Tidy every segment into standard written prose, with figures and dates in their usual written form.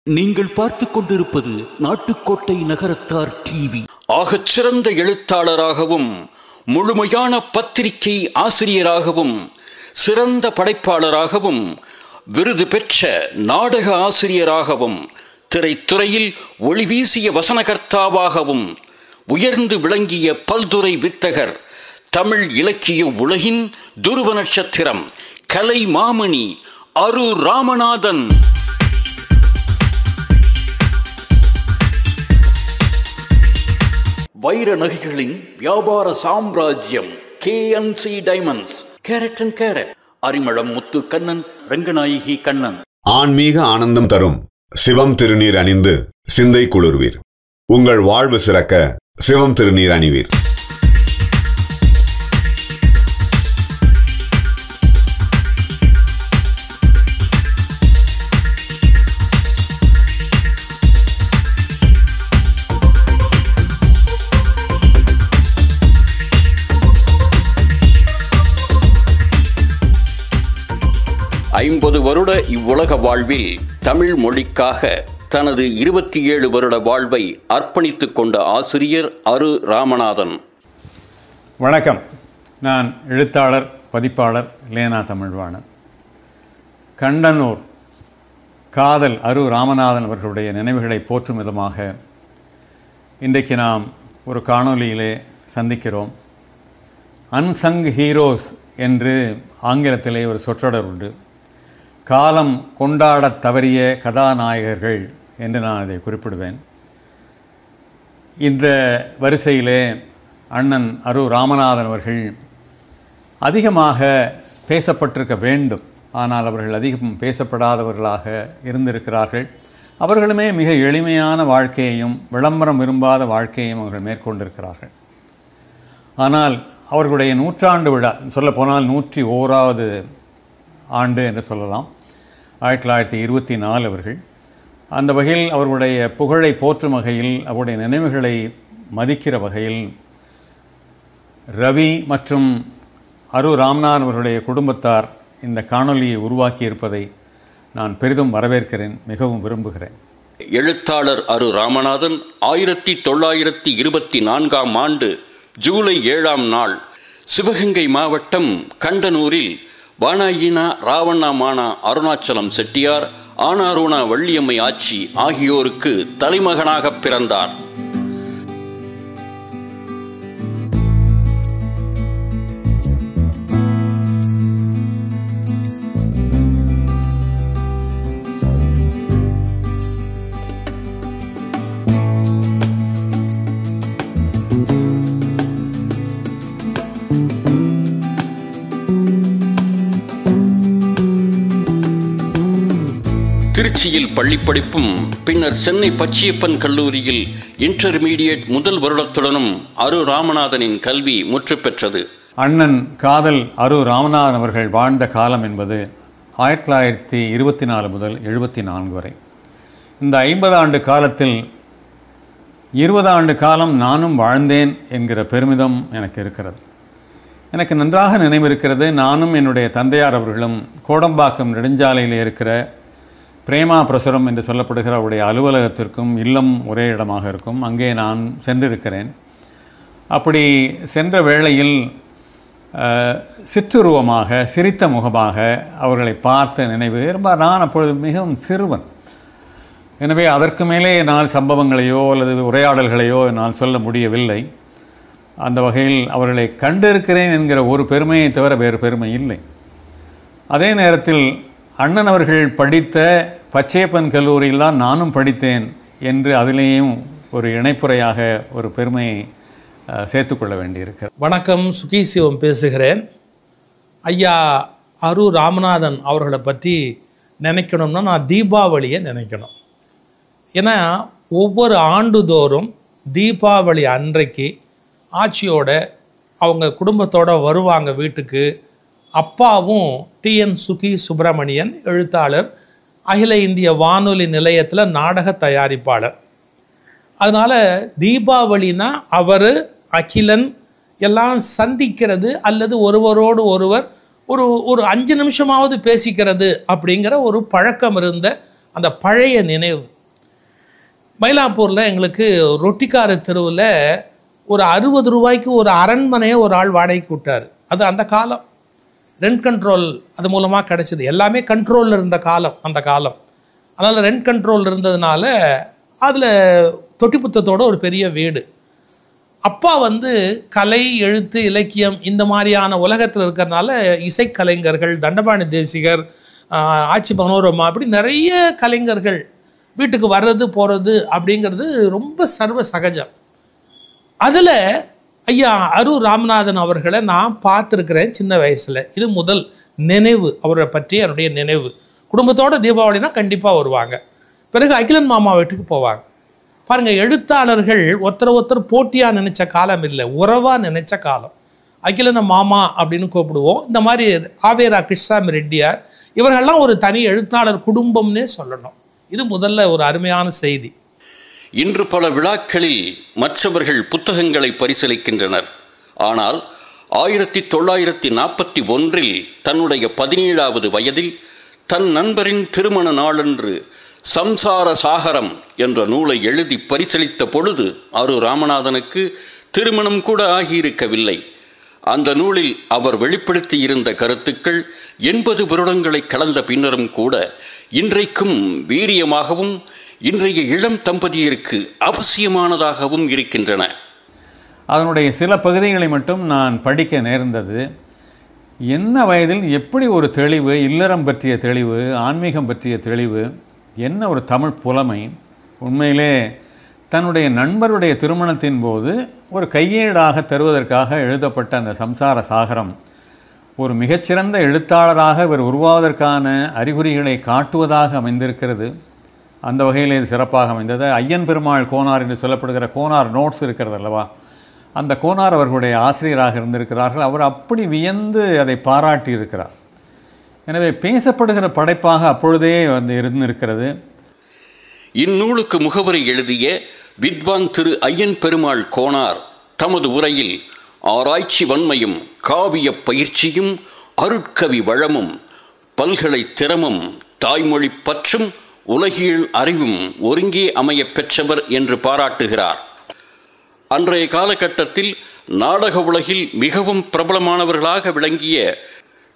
நீங்கள் பார்த்துக் கொண்டிருப்பது நாட்டுக்கோட்டை நகரத்தார் டிவி. ஆகச்சிறந்த எழுத்தாளராகவும் முழுமையான பத்திரிகை ஆசிரியராகவும் சிறந்த படைப்பாளராகவும் விருது பெற்ற நாடக ஆசிரியராகவும் திரைத்துறையில் ஒளிவீசிய வசனகர்த்தாவாகவும் உயர்ந்து விளங்கிய பல்துறை வித்தகர், தமிழ் இலக்கிய உலகின் துருவ நட்சத்திரம், கலை மாமணி அரு ராமநாதன். வைர நகைகளின் வியாபார சாம்ராஜ்யம் KNC diamonds, carat and carat, Arimalam Muthu Kannan, Ranganayaki Kannan. ஆன்மீக ஆனந்தம் தரும் சிவம் திருநீர் அணிந்து சிந்தை குளிர்வீர். உங்கள் வாழ்வு சிறக்க சிவம் திருநீர் அணிவீர். ஐம்பது வருட இவ்வுலக வாழ்வில் தமிழ் மொழிக்காக தனது 27 வருட வாழ்வை அர்ப்பணித்துக் கொண்ட ஆசிரியர் அரு ராமநாதன். வணக்கம். நான் எழுத்தாளர், பதிப்பாளர் லேனா தமிழ்வாணன். கண்டனூர் காதல் அரு ராமநாதன் அவர்களுடைய நினைவுகளை போற்றும் விதமாக இன்றைக்கு நாம் ஒரு காணொலியிலே சந்திக்கிறோம். அன்சங் ஹீரோஸ் என்று ஆங்கிலத்திலே ஒரு சொற்றொடர் உண்டு. காலம் கொண்டாடத் தவறிய கதாநாயகர்கள் என்று நான் அதை குறிப்பிடுவேன். இந்த வரிசையிலே அண்ணன் அரு ராமநாதன் அவர்கள் அதிகமாக பேசப்பட்டிருக்க வேண்டும். ஆனால் அவர்கள் அதிகம் பேசப்படாதவர்களாக இருந்திருக்கிறார்கள். அவர்களுமே மிக எளிமையான வாழ்க்கையையும் விளம்பரம் விரும்பாத வாழ்க்கையையும் அவர்கள் மேற்கொண்டிருக்கிறார்கள். ஆனால் அவர்களுடைய நூற்றாண்டு விழா, சொல்லப்போனால் 101வது ஆண்டு என்று சொல்லலாம், 1924 அவர்கள். அந்த வகையில் அவர்களுடைய புகழை போற்றும் வகையில், அவருடைய நினைவுகளை மதிக்கிற வகையில் ரவி மற்றும் அரு ராமநாதன் அவர்களுடைய குடும்பத்தார் இந்த காணொலியை உருவாக்கியிருப்பதை நான் பெரிதும் வரவேற்கிறேன், மிகவும் விரும்புகிறேன். எழுத்தாளர் அரு ராமநாதன் 1924ஆம் ஆண்டு ஜூலை 7ஆம் நாள் சிவகங்கை மாவட்டம் கண்டனூரில் வானாயினா ராவண்ணாமானா அருணாச்சலம் செட்டியார், ஆனாரூனா வள்ளியம்மை ஆச்சி ஆகியோருக்கு தலைமகனாக பிறந்தார். திருச்சியில் பள்ளிப்படிப்பும் பின்னர் சென்னை பச்சையப்பன் கல்லூரியில் இன்டர்மீடியேட் முதல் வருடத்துடனும் அரு ராமநாதனின் கல்வி முற்று பெற்றது. அண்ணன் காதல் அரு ராமநாதன் அவர்கள் வாழ்ந்த காலம் என்பது 1924 முதல் 74 வரை. இந்த 50 ஆண்டு காலத்தில் 20 ஆண்டு காலம் நானும் வாழ்ந்தேன் என்கிற பெருமிதம் எனக்கு இருக்கிறது. எனக்கு நன்றாக நினைவிருக்கிறது, நானும் என்னுடைய தந்தையார் அவர்களும் கோடம்பாக்கம் நெடுஞ்சாலையில் இருக்கிற பிரேமா பிரசுரம் என்று சொல்லப்படுகிற அவருடைய அலுவலகத்திற்கும் இல்லம் ஒரே இடமாக இருக்கும், அங்கே நான் சென்றிருக்கிறேன். அப்படி சென்ற வேளையில் சிற்றுருவமாக, சிரித்த முகமாக அவர்களை பார்த்த நினைவு ரொம்ப. நான் அப்பொழுது மிகவும் சிறுவன். எனவே அதற்கு மேலே என்னால் சம்பவங்களையோ அல்லது உரையாடல்களையோ என்னால் சொல்ல முடியவில்லை. அந்த வகையில் அவர்களை கண்டிருக்கிறேன் என்கிற ஒரு பெருமையை தவிர வேறு பெருமை இல்லை. அதே நேரத்தில் அண்ணன் அவர்கள் படித்த பச்சையப்பன் கல்லூரியில் தான் நானும் படித்தேன் என்று அதிலேயும் ஒரு இணைப்புரையாக ஒரு பெருமையை சேர்த்துக்கொள்ள வேண்டியிருக்கிறது. வணக்கம், சுகி சிவம் பேசுகிறேன். ஐயா அரு ராமநாதன் அவர்களை பற்றி நினைக்கணும்னா நான் தீபாவளியை நினைக்கணும். ஏன்னா ஒவ்வொரு ஆண்டுதோறும் தீபாவளி அன்றைக்கு ஆட்சியோட அவங்க குடும்பத்தோடு வருவாங்க வீட்டுக்கு. அப்பாவும் TN சுகி சுப்பிரமணியன், எழுத்தாளர், அகில இந்திய வானொலி நிலையத்தில் நாடக தயாரிப்பாளர். அதனால் தீபாவளினா அவர், அகிலன் எல்லாம் சந்திக்கிறது அல்லது ஒருவரோடு ஒருவர் ஒரு 5 நிமிஷமாவது பேசிக்கிறது அப்படிங்கிற ஒரு பழக்கம் இருந்த அந்த பழைய நினைவு. மயிலாப்பூரில் எங்களுக்கு ரொட்டிக்கார தெருவில் ஒரு 60 ரூபாய்க்கு ஒரு அரண்மனையை ஒரு ஆள் வாடகைக்கு விட்டார். அது அந்த காலம் ரெண்ட் கண்ட்ரோல் அது மூலமாக கிடச்சிது. எல்லாமே கண்ட்ரோலில் இருந்த காலம் அந்த காலம். அதனால் ரெண்ட் கண்ட்ரோல் இருந்ததுனால அதில் தொட்டி புத்தத்தோட ஒரு பெரிய வீடு. அப்பா கலை, எழுத்து, இலக்கியம் இந்த மாதிரியான உலகத்தில் இருக்கிறதுனால இசைக்கலைஞர்கள், தண்டபாணி தேசிகர், ஆட்சி மனோரமா, அப்படி நிறைய கலைஞர்கள் வீட்டுக்கு வர்றது போகிறது அப்படிங்கிறது ரொம்ப சர்வ சகஜம். அதில் ஐயா அரூர் ராமநாதன் அவர்களை நான் பார்த்துருக்கிறேன் சின்ன வயசில். இது முதல் நினைவு, அவரை பற்றி என்னுடைய நினைவு. குடும்பத்தோட தீபாவளினா கண்டிப்பாக வருவாங்க. பிறகு அகிலன் மாமா வீட்டுக்கு போவாங்க. பாருங்கள், எழுத்தாளர்கள் ஒருத்தர் போட்டியாக நினச்ச காலம் இல்லை, உறவாக நினச்ச காலம். அகிலன மாமா அப்படின்னு கூப்பிடுவோம். இந்த மாதிரி ஆவேரா கிருஷ்ணாமி ரெட்டியார் இவர்கள்லாம் ஒரு தனி எழுத்தாளர் குடும்பம்னே சொல்லணும். இது முதல்ல ஒரு அருமையான செய்தி. இன்று பல விழாக்களில் மற்றவர்கள் புத்தகங்களை பரிசீலிக்கின்றனர். ஆனால் 1941 தன்னுடைய 17வது வயதில் தன் நண்பரின் திருமண நாளன்று சம்சார சாகரம் என்ற நூலை எழுதி பரிசளித்த பொழுது அரு ராமநாதனுக்கு திருமணம் கூட ஆகியிருக்கவில்லை. அந்த நூலில் அவர் வெளிப்படுத்தியிருந்த கருத்துக்கள் 80 வருடங்களை கடந்த பின்னரும் கூட இன்றைக்கும் வீரியமாகவும் இன்றைய இளம் தம்பதியருக்கு அவசியமானதாகவும் இருக்கின்றன. அதனுடைய சில பகுதிகளை மட்டும் நான் படிக்க நேர்ந்தது. என்ன வயதில் எப்படி ஒரு தெளிவு, இல்லறம் பற்றிய தெளிவு, ஆன்மீகம் பற்றிய தெளிவு, என்ன ஒரு தமிழ் புலமை. உண்மையிலே தன்னுடைய நண்பருடைய திருமணத்தின் போது ஒரு கையேடாக தருவதற்காக எழுதப்பட்ட அந்த சம்சார சாகரம் ஒரு மிகச்சிறந்த எழுத்தாளராக இவர் உருவாவதற்கான அறிகுறிகளை காட்டுவதாக அமைந்திருக்கிறது. அந்த வகையில் இது சிறப்பாக அமைந்தது. ஐயன் பெருமாள் கோனார் என்று சொல்லப்படுகிற கோனார் நோட்ஸ் இருக்கிறது அல்லவா, அந்த கோனார் அவர்களுடைய ஆசிரியராக இருந்திருக்கிறார்கள். அவர் அப்படி வியந்து அதை பாராட்டி இருக்கிறார். எனவே பேசப்படுகிற படைப்பாக அப்பொழுதே இருந்திருக்கிறது. இந்நூலுக்கு முகவரி எழுதிய வித்வான் திரு ஐயன் பெருமாள் கோனார் தமது உரையில் ஆராய்ச்சி வன்மையும், காவிய பயிற்சியும், அருட்கவி வளமும், பல்கலை திறமும், தாய்மொழி பற்றும், உலகியல் அறிவும் ஒருங்கே அமைய பெற்றவர் என்று பாராட்டுகிறார். அன்றைய காலகட்டத்தில் நாடக உலகில் மிகவும் பிரபலமானவர்களாக விளங்கிய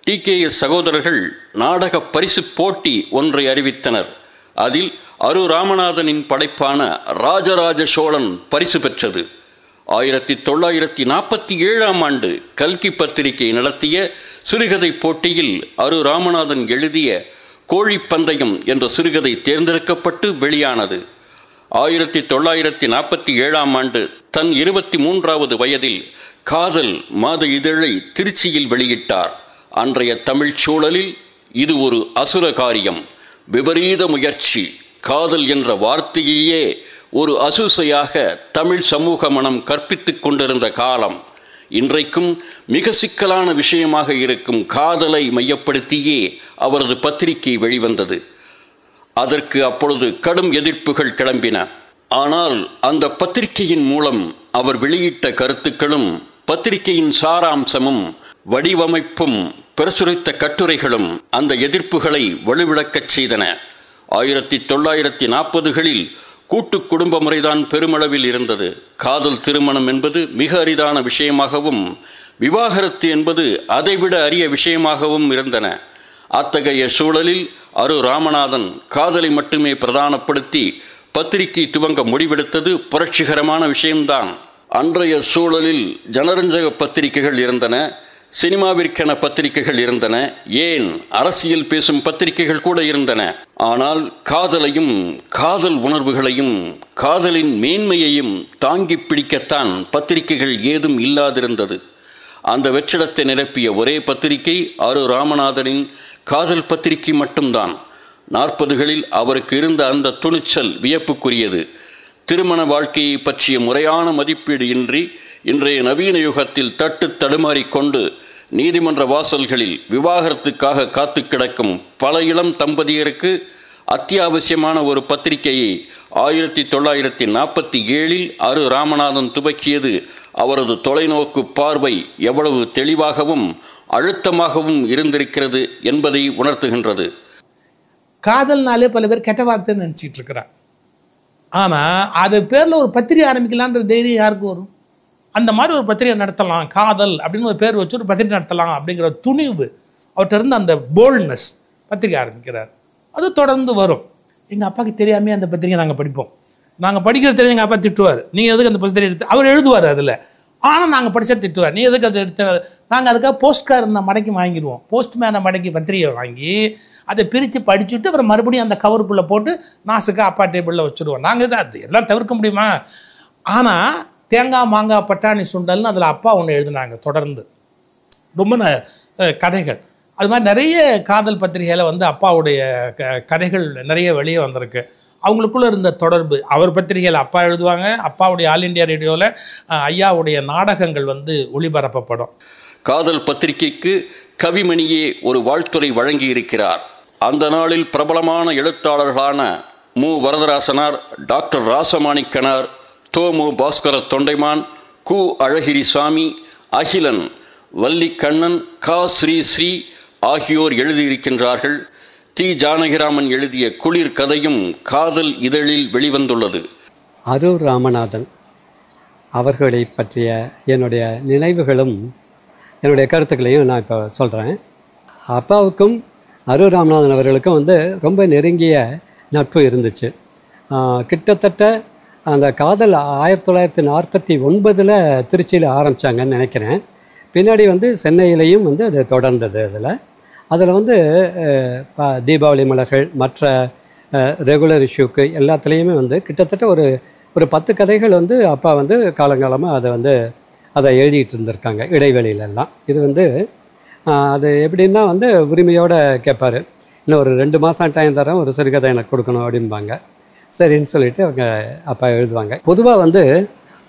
TKS சகோதரர்கள் நாடக பரிசு போட்டி ஒன்றை அறிவித்தனர். அதில் அரு ராமநாதனின் படைப்பான ராஜராஜ சோழன் பரிசு பெற்றது. 1947 கல்கி பத்திரிகை நடத்திய சிறுகதை போட்டியில் அரு ராமநாதன் எழுதிய கோழிப்பந்தயம் என்ற சிறுகதை தேர்ந்தெடுக்கப்பட்டு வெளியானது. 1947 தன் 23வது வயதில் காதல் மாத இதழை திருச்சியில் வெளியிட்டார். அன்றைய தமிழ் சூழலில் இது ஒரு அசுர காரியம், விபரீத முயற்சி. காதல் என்ற வார்த்தையே ஒரு அசூசையாக தமிழ் சமூக மனம் கற்பித்துக் கொண்டிருந்த காலம். இன்றைக்கும் மிக சிக்கலான விஷயமாக இருக்கும் காதலை மையப்படுத்தியே அவரது பத்திரிகை வெளிவந்தது. அதற்கு அப்பொழுது கடும் எதிர்ப்புகள் கிளம்பின. ஆனால் அந்த பத்திரிகையின் மூலம் அவர் வெளியிட்ட கருத்துக்களும், பத்திரிகையின் சாராம்சமும், வடிவமைப்பும், பிரசுரித்த கட்டுரைகளும் அந்த எதிர்ப்புகளை வலுவிழக்கச் செய்தன. 1940களில் கூட்டு குடும்ப முறைதான் பெருமளவில் இருந்தது. காதல் திருமணம் என்பது மிக அரிதான விஷயமாகவும், விவாகரத்து என்பது அதைவிட அரிய விஷயமாகவும் இருந்தன. அத்தகைய சூழலில் அரு ராமநாதன் காதலை மட்டுமே பிரதானப்படுத்தி பத்திரிகை துவங்க முடிவெடுத்தது புரட்சிகரமான விஷயம்தான். அன்றைய சூழலில் ஜனரஞ்சக பத்திரிகைகள் இருந்தன, சினிமாவிற்கென பத்திரிகைகள் இருந்தன, ஏன் அரசியல் பேசும் பத்திரிகைகள் கூட இருந்தன. ஆனால் காதலையும், காதல் உணர்வுகளையும், காதலின் மேன்மையையும் தாங்கி பிடிக்கத்தான் பத்திரிகைகள் ஏதும் இல்லாதிருந்தது. அந்த வெற்றிடத்தை நிரப்பிய ஒரே பத்திரிகை அரு ராமநாதனின் காதல் பத்திரிகை மட்டும்தான். 40களில் அவருக்கு இருந்த அந்த துணிச்சல் வியப்புக்குரியது. திருமண வாழ்க்கையை பற்றிய முறையான மதிப்பீடு இன்றி இன்றைய நவீன யுகத்தில் தட்டு தடுமாறிக்கொண்டு நீதிமன்ற வாசல்களில் விவாகரத்துக்காக காத்து கிடக்கும் பல இளம் தம்பதியருக்கு அத்தியாவசியமான ஒரு பத்திரிகையை 1947 அரு ராமநாதன் துவக்கியது அவரது தொலைநோக்கு பார்வை எவ்வளவு தெளிவாகவும் அழுத்தமாகவும் இருந்திருக்கிறது என்பதை உணர்த்துகின்றது. காதல்னாலே பல பேர் கெட்ட வார்த்தைன்னு நினச்சிட்டு இருக்கிறார். ஆனால் அது பேரில் ஒரு பத்திரிகை ஆரம்பிக்கலான்ற தைரியம் யாருக்கு வரும்? அந்த மாதிரி ஒரு பத்திரிகை நடத்தலாம், காதல் அப்படின்னு ஒரு பேர் வச்சு ஒரு பத்திரிகை நடத்தலாம் அப்படிங்கிற துணிவு அவர்கிட்ட இருந்து அந்த போல்ட்னஸ் பத்திரிகை ஆரம்பிக்கிறார். அது தொடர்ந்து வரும். எங்கள் அப்பாவுக்கு தெரியாமே அந்த பத்திரிகை நாங்கள் படிப்போம். நாங்கள் படிக்கிற தெரியும் எங்கள் அப்பா திட்டுவார், நீங்கள் எதுக்கு அந்த பத்திரிகை எடுத்து, அவர் எழுதுவார் அதில், ஆனால் நாங்கள் படித்தா திட்டுவார், நீ எதுக்கு அதை எடுத்து. நாங்கள் அதுக்காக போஸ்ட்காரனை மடக்கி வாங்கிடுவோம், போஸ்ட்மேனை மடக்கி பத்திரிகை வாங்கி அதை பிரித்து படிச்சுட்டு அப்புறம் மறுபடியும் அந்த கவருக்குள்ளே போட்டு நாசுக்கு அப்பா டேபிளில் வச்சுடுவோம். நாங்கள் தான் அது எல்லாம் தவிர்க்க முடியுமா? ஆனால் தேங்காய் மாங்காய் பட்டாணி சுண்டல்னு அதில் அப்பா ஒன்று எழுதினாங்க தொடர்ந்து, ரொம்ப கதைகள். அது மாதிரி நிறைய காதல் பத்திரிகையில் வந்து அப்பாவுடைய கதைகள் நிறைய வெளியே வந்திருக்கு. அவங்களுக்குள்ளே இருந்த தொடர்பு, அவர் பத்திரிகையில் அப்பா எழுதுவாங்க, அப்பாவுடைய ஆல் இண்டியா ரேடியோவில் ஐயாவுடைய நாடகங்கள் வந்து ஒளிபரப்பப்படும். காதல் பத்திரிகைக்கு கவிமணியே ஒரு வாழ்த்துரை வழங்கி இருக்கிறார். அந்த நாளில் பிரபலமான எழுத்தாளர்களான மு. வரதராசனார், டாக்டர் ராசமாணிக்கனார், தோமு பாஸ்கர தொண்டைமான், கு. அழகிரிசாமி, அகிலன், வள்ளிக்கண்ணன், கா. ஸ்ரீ ஸ்ரீ ஆகியோர் எழுதியிருக்கின்றார்கள். தி. ஜானகிராமன் எழுதிய குளிர் கதையும் காதல் இதழில் வெளிவந்துள்ளது. அரூர் ராமநாதன் அவர்களை பற்றிய என்னுடைய நினைவுகளும் என்னுடைய கருத்துக்களையும் நான் இப்போ சொல்கிறேன். அப்பாவுக்கும் அரூர் ராமநாதன் அவர்களுக்கும் வந்து ரொம்ப நெருங்கிய நட்பு இருந்துச்சு. கிட்டத்தட்ட அந்த காதல் 1949 திருச்சியில் ஆரம்பித்தாங்கன்னு நினைக்கிறேன். பின்னாடி வந்து சென்னையிலையும் வந்து அது தொடர்ந்தது. அதில் வந்து தீபாவளி மலர்கள், மற்ற ரெகுலர் இஷ்யூக்கு எல்லாத்துலேயுமே வந்து கிட்டத்தட்ட ஒரு 10 கதைகள் வந்து அப்பா வந்து காலங்காலமாக அதை எழுதிட்டு இருந்திருக்காங்க இடைவெளியிலெல்லாம். இது வந்து அது எப்படின்னா வந்து உரிமையோடு கேட்பார், இன்னும் ஒரு 2 மாதம் டைம் தரேன், ஒரு சிறுகதை எனக்கு கொடுக்கணும் அப்படிம்பாங்க. சரின்னு சொல்லிவிட்டு அவங்க அப்பா எழுதுவாங்க. பொதுவாக வந்து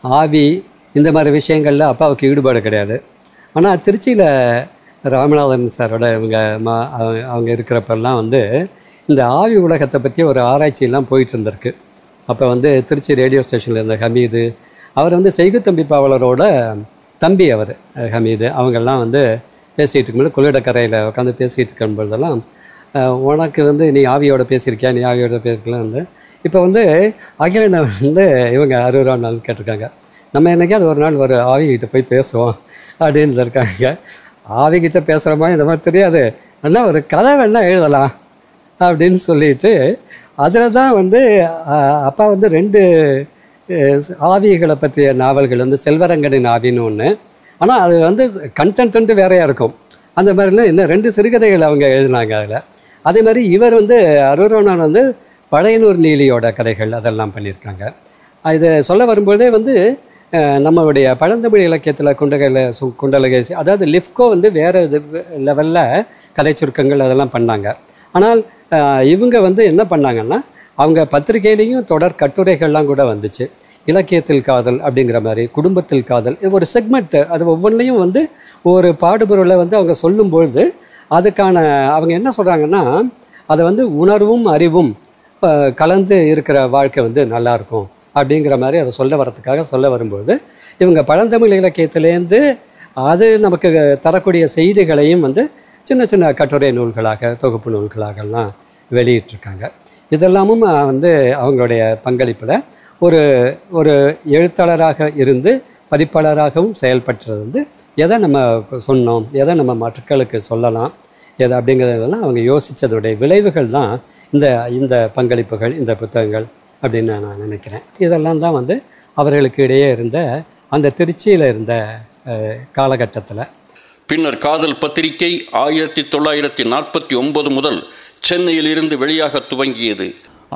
ஆவி இந்த மாதிரி விஷயங்களில் அப்பாவுக்கு ஈடுபாடு கிடையாது. ஆனால் திருச்சியில் ராமநாதன் சாரோட அவங்க இருக்கிறப்பெல்லாம் வந்து இந்த ஆவி உலகத்தை பற்றி ஒரு ஆராய்ச்சியெல்லாம் போயிட்டு இருந்திருக்கு. அப்போ வந்து திருச்சி ரேடியோ ஸ்டேஷனில் இருந்த ஹமீது, அவர் வந்து செய்குத்தம்பி பாவலரோட தம்பி, அவர் ஹமீது, அவங்கெல்லாம் வந்து பேசிகிட்டு இருக்கும்போது கொள்ளிடக்கரையில் உட்காந்து பேசிகிட்டு இருக்கும்பொழுதெல்லாம், உனக்கு வந்து நீ ஆவியோட பேசியிருக்கியா, நீ ஆவியோட பேசிக்கலாம் வந்து. இப்போ வந்து அகிலனை வந்து இவங்க அரூர் நாள் கேட்டிருக்காங்க, நம்ம என்னைக்காவது ஒரு நாள் ஒரு ஆவிகிட்ட போய் பேசுவோம் அப்படின்னு இருக்காங்க. ஆவிகிட்ட பேசுகிறோமா இந்த மாதிரி தெரியாது, ஆனால் ஒரு கதை வேணால் எழுதலாம் அப்படின்னு சொல்லிட்டு அதில் தான் வந்து அப்பா வந்து 2 ஆவிகளை பற்றிய நாவல்கள் வந்து செல்வரங்கனின் ஆவின்னு ஒன்று, ஆனால் அது வந்து கண்டென்ட் வந்து வேறையாக இருக்கும். அந்த மாதிரிலாம் இன்னும் 2 சிறுகதைகள் அவங்க எழுதினாங்க அதில். அதே மாதிரி இவர் வந்து அரூரானன் வந்து பழையனூர் நீலியோட கதைகள் அதெல்லாம் பண்ணியிருக்காங்க. இது சொல்ல வரும்போதே வந்து நம்மளுடைய பழந்தமிழ் இலக்கியத்தில் குண்டலகை, அதாவது லிஃப்கோ வந்து வேறு லெவலில் கதை சுருக்கங்கள் அதெல்லாம் பண்ணாங்க. ஆனால் இவங்க வந்து என்ன பண்ணாங்கன்னா, அவங்க பத்திரிகையிலையும் தொடர் கட்டுரைகள்லாம் கூட வந்துச்சு. இலக்கியத்தில் காதல் அப்படிங்கிற மாதிரி, குடும்பத்தில் காதல், ஒரு செக்மெண்ட், அது ஒவ்வொன்றையும் வந்து ஒரு பாடுபொருளை வந்து அவங்க சொல்லும்பொழுது அதுக்கான அவங்க என்ன சொல்கிறாங்கன்னா, அதை வந்து உணர்வும் அறிவும் கலந்து இருக்கிற வாழ்க்கை வந்து நல்லாயிருக்கும் அப்படிங்கிற மாதிரி அதை சொல்ல வரும்பொழுது இவங்க பழந்தமிழ் இலக்கியத்திலேருந்து அது நமக்கு தரக்கூடிய செய்திகளையும் வந்து சின்ன சின்ன கட்டுரை நூல்களாக, தொகுப்பு நூல்களாகலாம் வெளியிட்டிருக்காங்க. இதெல்லாமும் வந்து அவங்களுடைய பங்களிப்பில் ஒரு எழுத்தாளராக இருந்து பதிப்பாளராகவும் செயல்பட்டுறது வந்து எதை நம்ம சொன்னோம், எதை நம்ம மக்களுக்கு சொல்லலாம், எதை அப்படிங்கிறதெல்லாம் அவங்க யோசித்ததுடைய விளைவுகள் தான் இந்த பங்களிப்புகள், இந்த புத்தகங்கள் அப்படின்னு நான் நினைக்கிறேன். இதெல்லாம் தான் வந்து அவர்களுக்கு இடையே இருந்த அந்த திருச்சியில் இருந்த காலகட்டத்தில். பின்னர் காதல் பத்திரிகை 1949 முதல் சென்னையில் இருந்து வெளியாக துவங்கியது.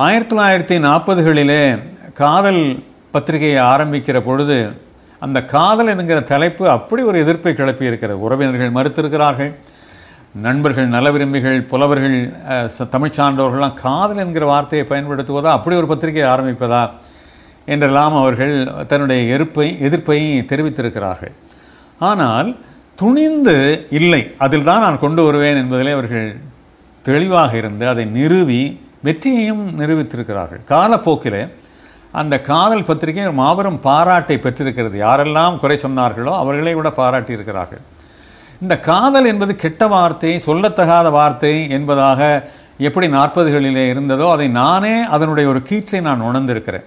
1940களிலே காதல் பத்திரிகையை ஆரம்பிக்கிற பொழுது அந்த காதல் என்கிற தலைப்பு அப்படி ஒரு எதிர்ப்பை கிளப்பி இருக்கிறது. உறவினர்கள் மறுத்திருக்கிறார்கள், நண்பர்கள், நலவிரும்பிகள், புலவர்கள், தமிழ் சான்றோர்கள்லாம் காதல் என்கிற வார்த்தையை பயன்படுத்துவதா, அப்படி ஒரு பத்திரிகை ஆரம்பிப்பதா என்றெல்லாம் அவர்கள் தன்னுடைய எதிர்ப்பை தெரிவித்திருக்கிறார்கள். ஆனால் துணிந்து இல்லை, அதில் தான் நான் கொண்டு வருவேன் என்பதிலே அவர்கள் தெளிவாக இருந்து அதை நிறுவி வெற்றியையும் நிரூபித்திருக்கிறார்கள். காலப்போக்கில் அந்த காதல் பத்திரிகை மாபெரும் பாராட்டை பெற்றிருக்கிறது. யாரெல்லாம் குறை சொன்னார்களோ அவர்களை கூட பாராட்டி இருக்கிறார்கள். இந்த காதல் என்பது கெட்ட வார்த்தை, சொல்லத்தகாத வார்த்தை என்பதாக எப்படி 40களிலே இருந்ததோ அதை நானே அதனுடைய ஒரு கீற்றை நான் உணர்ந்திருக்கிறேன்.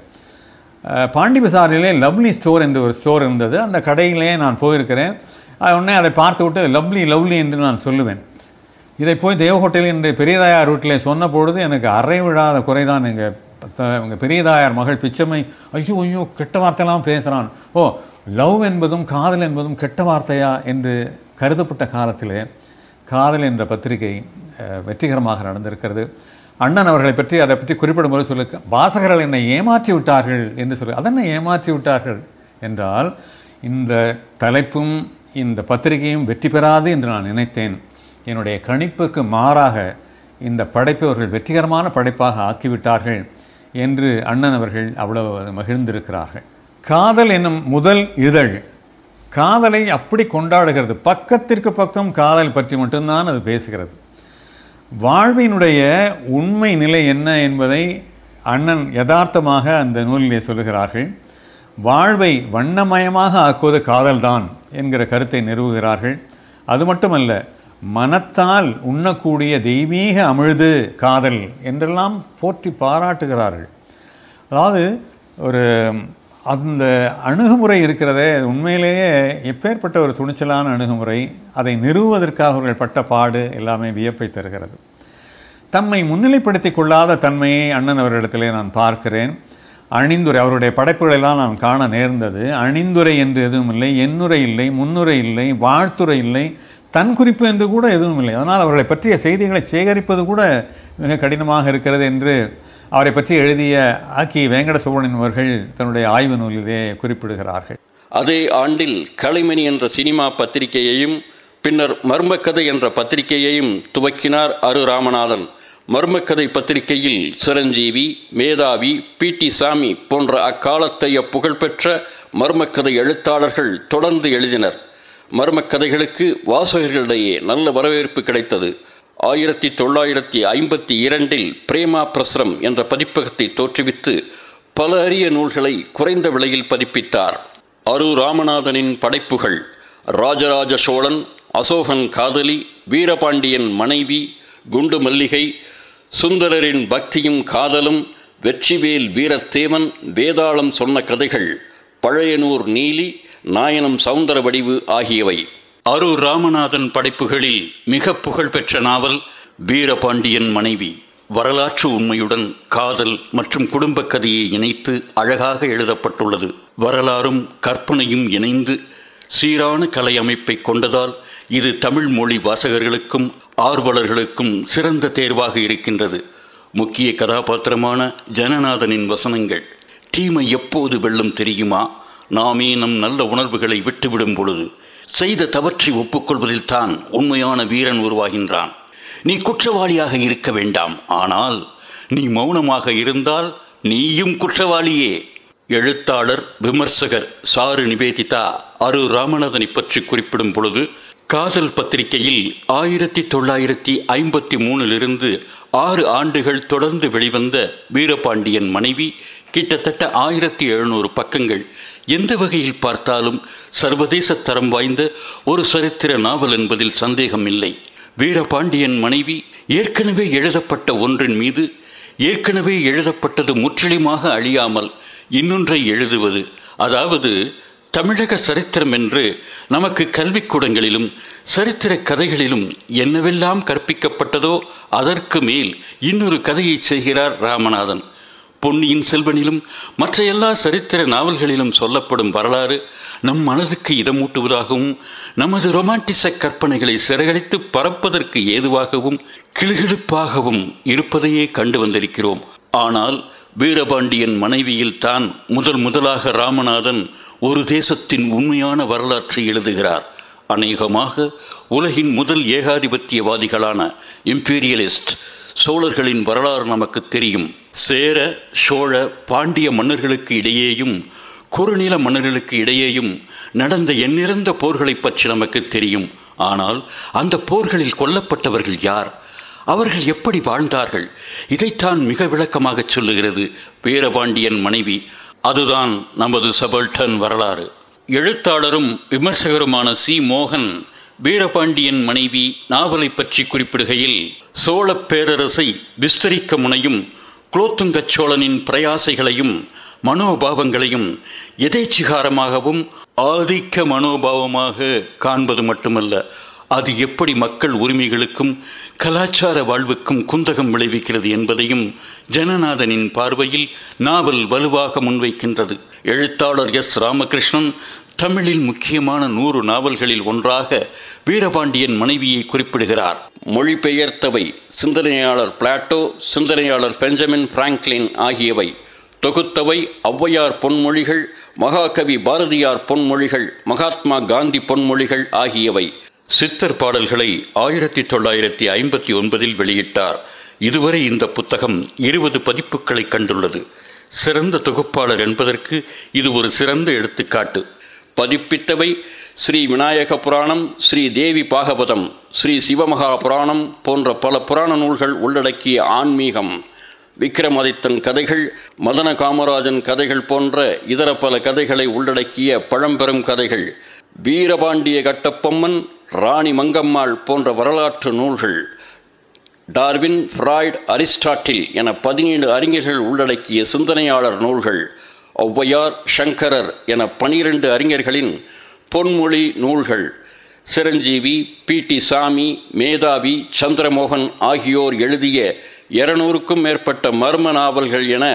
பாண்டி பசாரிலே லவ்லி ஸ்டோர் என்று ஒரு ஸ்டோர் இருந்தது. அந்த கடையிலே நான் போயிருக்கிறேன். உடனே அதை பார்த்து விட்டு லவ்லி லவ்லி என்று நான் சொல்லுவேன். இதை போய் தேவ ஹோட்டல் என்று பெரியதாயார் வீட்டிலே சொன்ன பொழுது எனக்கு அறை விழாத குறைதான். எங்கள் பெரியதாயார் மகள் பிச்சம்மை, ஐயோ ஐயோ கெட்ட வார்த்தையெல்லாம் பேசுகிறான், ஓ லவ் என்பதும் காதல் என்பதும் கெட்ட வார்த்தையா என்று கருதப்பட்ட காலத்திலே காதல் என்ற பத்திரிகை வெற்றிகரமாக நடந்திருக்கிறது. அண்ணன் அவர்களை பற்றி அதை பற்றி குறிப்பிடும்போது சொல்ல, வாசகர்கள் என்னை ஏமாற்றி விட்டார்கள் என்று சொல்லி, அதென்ன ஏமாற்றி விட்டார்கள் என்றால், இந்த தலைப்பும் இந்த பத்திரிகையும் வெற்றி பெறாது என்று நான் நினைத்தேன். என்னுடைய கணிப்புக்கு மாறாக இந்த படைப்பை அவர்கள் வெற்றிகரமான படைப்பாக ஆக்கிவிட்டார்கள் என்று அண்ணன் அவர்கள் அவ்வளவு மகிழ்ந்திருக்கிறார்கள். காதல் என்னும் முதல் இதழ் காதலை அப்படி கொண்டாடுகிறது. பக்கத்திற்கு பக்கம் காதல் பற்றி மட்டும்தான் அது பேசுகிறது. வாழ்வினுடைய உண்மை நிலை என்ன என்பதை அண்ணன் யதார்த்தமாக அந்த நூலிலே சொல்லுகிறார்கள். வாழ்வை வண்ணமயமாக ஆக்குவது காதல்தான் என்கிற கருத்தை நிறுவுகிறார்கள். அது மட்டுமல்ல, மனத்தால் உண்ணக்கூடிய தெய்வீக அமிழ்து காதல் என்றெல்லாம் போற்றி பாராட்டுகிறார்கள். அதாவது ஒரு அந்த அணுகுமுறை இருக்கிறதே உண்மையிலேயே எப்பேற்பட்ட ஒரு துணிச்சலான அணுகுமுறை. அதை நிறுவுவதற்காக அவர்கள் பட்ட பாடு எல்லாமே வியப்பை தருகிறது. தம்மை முன்னிலைப்படுத்தி கொள்ளாத தன்மையை அண்ணன் அவர்களிடத்திலே நான் பார்க்கிறேன். அணிந்துரை, அவருடைய படைப்புகளெல்லாம் நான் காண நேர்ந்தது. அணிந்துரை என்று எதுவும் இல்லை, எண்ணுரை இல்லை, முன்னுரை இல்லை, வாழ்த்துரை இல்லை, தன் குறிப்பு என்று கூட எதுவும் இல்லை. அதனால் அவர்களை பற்றிய செய்திகளை சேகரிப்பது கூட மிக கடினமாக இருக்கிறது என்று அவரை பற்றி எழுதிய ஆக்கி வெங்கட சுப்ரமணியன் அவர்கள் தன்னுடைய ஆய்வு நூலிலே குறிப்பிடுகிறார்கள். அதே ஆண்டில் கலைமணி என்ற சினிமா பத்திரிகையையும் பின்னர் மர்மக்கதை என்ற பத்திரிகையையும் துவக்கினார் அரு ராமநாதன். மர்மக்கதை பத்திரிகையில் சிரஞ்சீவி, மேதாவி, பி.டி. சாமி போன்ற அக்காலத்தைய புகழ்பெற்ற மர்மக்கதை எழுத்தாளர்கள் தொடர்ந்து எழுதினர். மர்மக்கதைகளுக்கு வாசகர்களிடையே நல்ல வரவேற்பு கிடைத்தது. 1952 பிரேமா பிரசுரம் என்ற பதிப்பகத்தை தோற்றுவித்து பல அரிய நூல்களை குறைந்த விலையில் பதிப்பித்தார். அரு ராமநாதனின் படைப்புகள் ராஜராஜ சோழன், அசோகன் காதலி, வீரபாண்டியன் மனைவி, குண்டு மல்லிகை, சுந்தரரின் பக்தியும் காதலும், வெற்றிவேல் வீரத்தேவன், வேதாளம் சொன்ன கதைகள், பழையனூர் நீலி, நாயனம் சவுந்தர வடிவு ஆகியவை. அரு ராமநாதன் படைப்புகளில் மிக புகழ்பெற்ற நாவல் வீரபாண்டியன் மனைவி. வரலாற்று உண்மையுடன் காதல் மற்றும் குடும்ப கதையை இணைத்து அழகாக எழுதப்பட்டுள்ளது. வரலாறும் கற்பனையும் இணைந்து சீரான கலை அமைப்பை கொண்டதால் இது தமிழ் மொழி வாசகர்களுக்கும் ஆர்வலர்களுக்கும் சிறந்த தேர்வாக இருக்கின்றது. முக்கிய கதாபாத்திரமான ஜனநாதனின் வசனங்கள், தீமை எப்போது வெல்லும் தெரியுமா, நாமே நம் நல்ல உணர்வுகளை விட்டுவிடும் பொழுது, செய்த தவற்றை ஒப்புக்கொள்வதில் தான் உண்மையான வீரன் உருவாகின்றான். நீ குற்றவாளியாக இருக்க வேண்டாம், ஆனால் நீ மௌனமாக இருந்தால் நீயும் குற்றவாளியே. எழுத்தாளர் விமர்சகர் சாரு நிவேதிதா அரு ராமநாதனை பற்றி குறிப்பிடும் பொழுது, காதல் பத்திரிகையில் 1953 6 ஆண்டுகள் தொடர்ந்து வெளிவந்த வீரபாண்டியன் மனைவி கிட்டத்தட்ட 1700 பக்கங்கள். எந்த வகையில் பார்த்தாலும் சர்வதேச தரம் வாய்ந்த ஒரு சரித்திர நாவல் என்பதில் சந்தேகம் இல்லை. வீரபாண்டியன் மனைவி ஏற்கனவே எழுதப்பட்ட ஒன்றின் மீது ஏற்கனவே எழுதப்பட்டது முற்றிலுமாக அழியாமல் இன்னொன்றை எழுதுவது, அதாவது தமிழக சரித்திரம் என்று நமக்கு கல்விக்கூடங்களிலும் சரித்திர கதைகளிலும் என்னவெல்லாம் கற்பிக்கப்பட்டதோ அதற்கு மேல் இன்னொரு கதையை செய்கிறார் ராமநாதன். பொன்னியின் செல்வனிலும் மற்ற எல்லா சரித்திர நாவல்களிலும் சொல்லப்படும் வரலாறு நம் மனதுக்கு இதமூட்டுவதாகவும் நமது ரொமான்டிச கற்பனைகளை சிறகடித்து பறப்பதற்கு ஏதுவாகவும் கிளுகிழுப்பாகவும் இருப்பதையே கண்டு வந்திருக்கிறோம். ஆனால் வீரபாண்டியன் மனைவியில் தான் முதலாக ராமநாதன் ஒரு தேசத்தின் உண்மையான வரலாற்றை எழுதுகிறார். அநேகமாக உலகின் முதல் ஏகாதிபத்தியவாதிகளான இம்பீரியலிஸ்ட் சோழர்களின் வரலாறு நமக்கு தெரியும். சேர, சோழ, பாண்டிய மன்னர்களுக்கு இடையேயும் குறுநில மன்னர்களுக்கு இடையேயும் நடந்த எண்ணிறந்த போர்களை பற்றி நமக்கு தெரியும். ஆனால் அந்த போர்களில் கொல்லப்பட்டவர்கள் யார், அவர்கள் எப்படி வாழ்ந்தார்கள், இதைத்தான் மிக விளக்கமாக சொல்லுகிறது வீரபாண்டியன் மனைவி. அதுதான் நமது சபல்டன் வரலாறு. எழுத்தாளரும் விமர்சகருமான சி. மோகன் வீரபாண்டியன் மனைவி நாவலை பற்றி குறிப்பிடுகையில், சோழப் பேரரசை விஸ்தரிக்க முனையும் குலோத்துங்கச் சோழனின் பிரயாசைகளையும் மனோபாவங்களையும் எதேச்சிகாரமாகவும் ஆதிக்க மனோபாவமாக காண்பது மட்டுமல்ல, அது எப்படி மக்கள் உரிமைகளுக்கும் கலாச்சார வாழ்வுக்கும் குந்தகம் விளைவிக்கிறது என்பதையும் ஜனநாதனின் பார்வையில் நாவல் வலுவாக முன்வைக்கின்றது. எழுத்தாளர் எஸ். ராமகிருஷ்ணன் தமிழில் முக்கியமான 100 நாவல்களில் ஒன்றாக வீரபாண்டியன் மனைவியை குறிப்பிடுகிறார். மொழிபெயர்த்தவை சிந்தனையாளர் பிளாட்டோ, சிந்தனையாளர் பெஞ்சமின் பிராங்க்லின் ஆகியவை. தொகுத்தவை ஔவையார் பொன்மொழிகள், மகாகவி பாரதியார் பொன்மொழிகள், மகாத்மா காந்தி பொன்மொழிகள் ஆகியவை. சித்தர் பாடல்களை 1959 வெளியிட்டார். இதுவரை இந்த புத்தகம் 20 பதிப்புகளை கண்டுள்ளது. சிறந்த தொகுப்பாளர் என்பதற்கு இது ஒரு சிறந்த எடுத்துக்காட்டு. பதிப்பித்தவை ஸ்ரீ விநாயக புராணம், ஸ்ரீ தேவி பாகவதம், ஸ்ரீ சிவமகா புராணம் போன்ற பல புராண நூல்கள் உள்ளடக்கிய ஆன்மீகம், விக்ரமாதித்தன் கதைகள், மதன காமராஜன் கதைகள் போன்ற இதர பல கதைகளை உள்ளடக்கிய பழம்பெரும் கதைகள், வீரபாண்டிய கட்டபொம்மன், ராணி மங்கம்மாள் போன்ற வரலாற்று நூல்கள், டார்வின், ஃப்ராய்ட், அரிஸ்டாட்டில் என 17 அறிஞர்கள் உள்ளடக்கிய சிந்தனையாளர் நூல்கள், ஔவையார், சங்கரர் என 12 அறிஞர்களின் பொன்மொழி நூல்கள், சிரஞ்சீவி, P.T. சாமி, மேதாவி, சந்திரமோகன் ஆகியோர் எழுதிய 200க்கும் மேற்பட்ட மர்ம நாவல்கள் என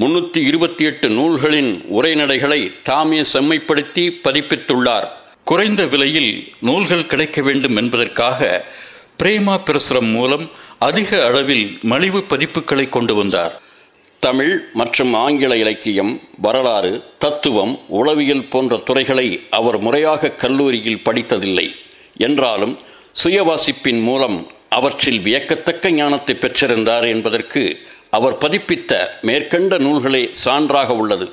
328 நூல்களின் உரைநடைகளை தாமே செம்மைப்படுத்தி பதிப்பித்துள்ளார். குறைந்த விலையில் நூல்கள் கிடைக்க வேண்டும் என்பதற்காக பிரேமா பிரசுரம் மூலம் அதிக அளவில் மலிவு பதிப்புகளை கொண்டு வந்தார். தமிழ் மற்றும் ஆங்கில இலக்கியம், வரலாறு, தத்துவம், உளவியல் போன்ற துறைகளை அவர் முறையாக கல்லூரியில் படித்ததில்லை. என்றாலும் சுயவாசிப்பின் மூலம் அவற்றில் வியக்கத்தக்க ஞானத்தை பெற்றிருந்தார் என்பதற்கு அவர் பதிப்பித்த மேற்கண்ட நூல்களே சான்றாக உள்ளது.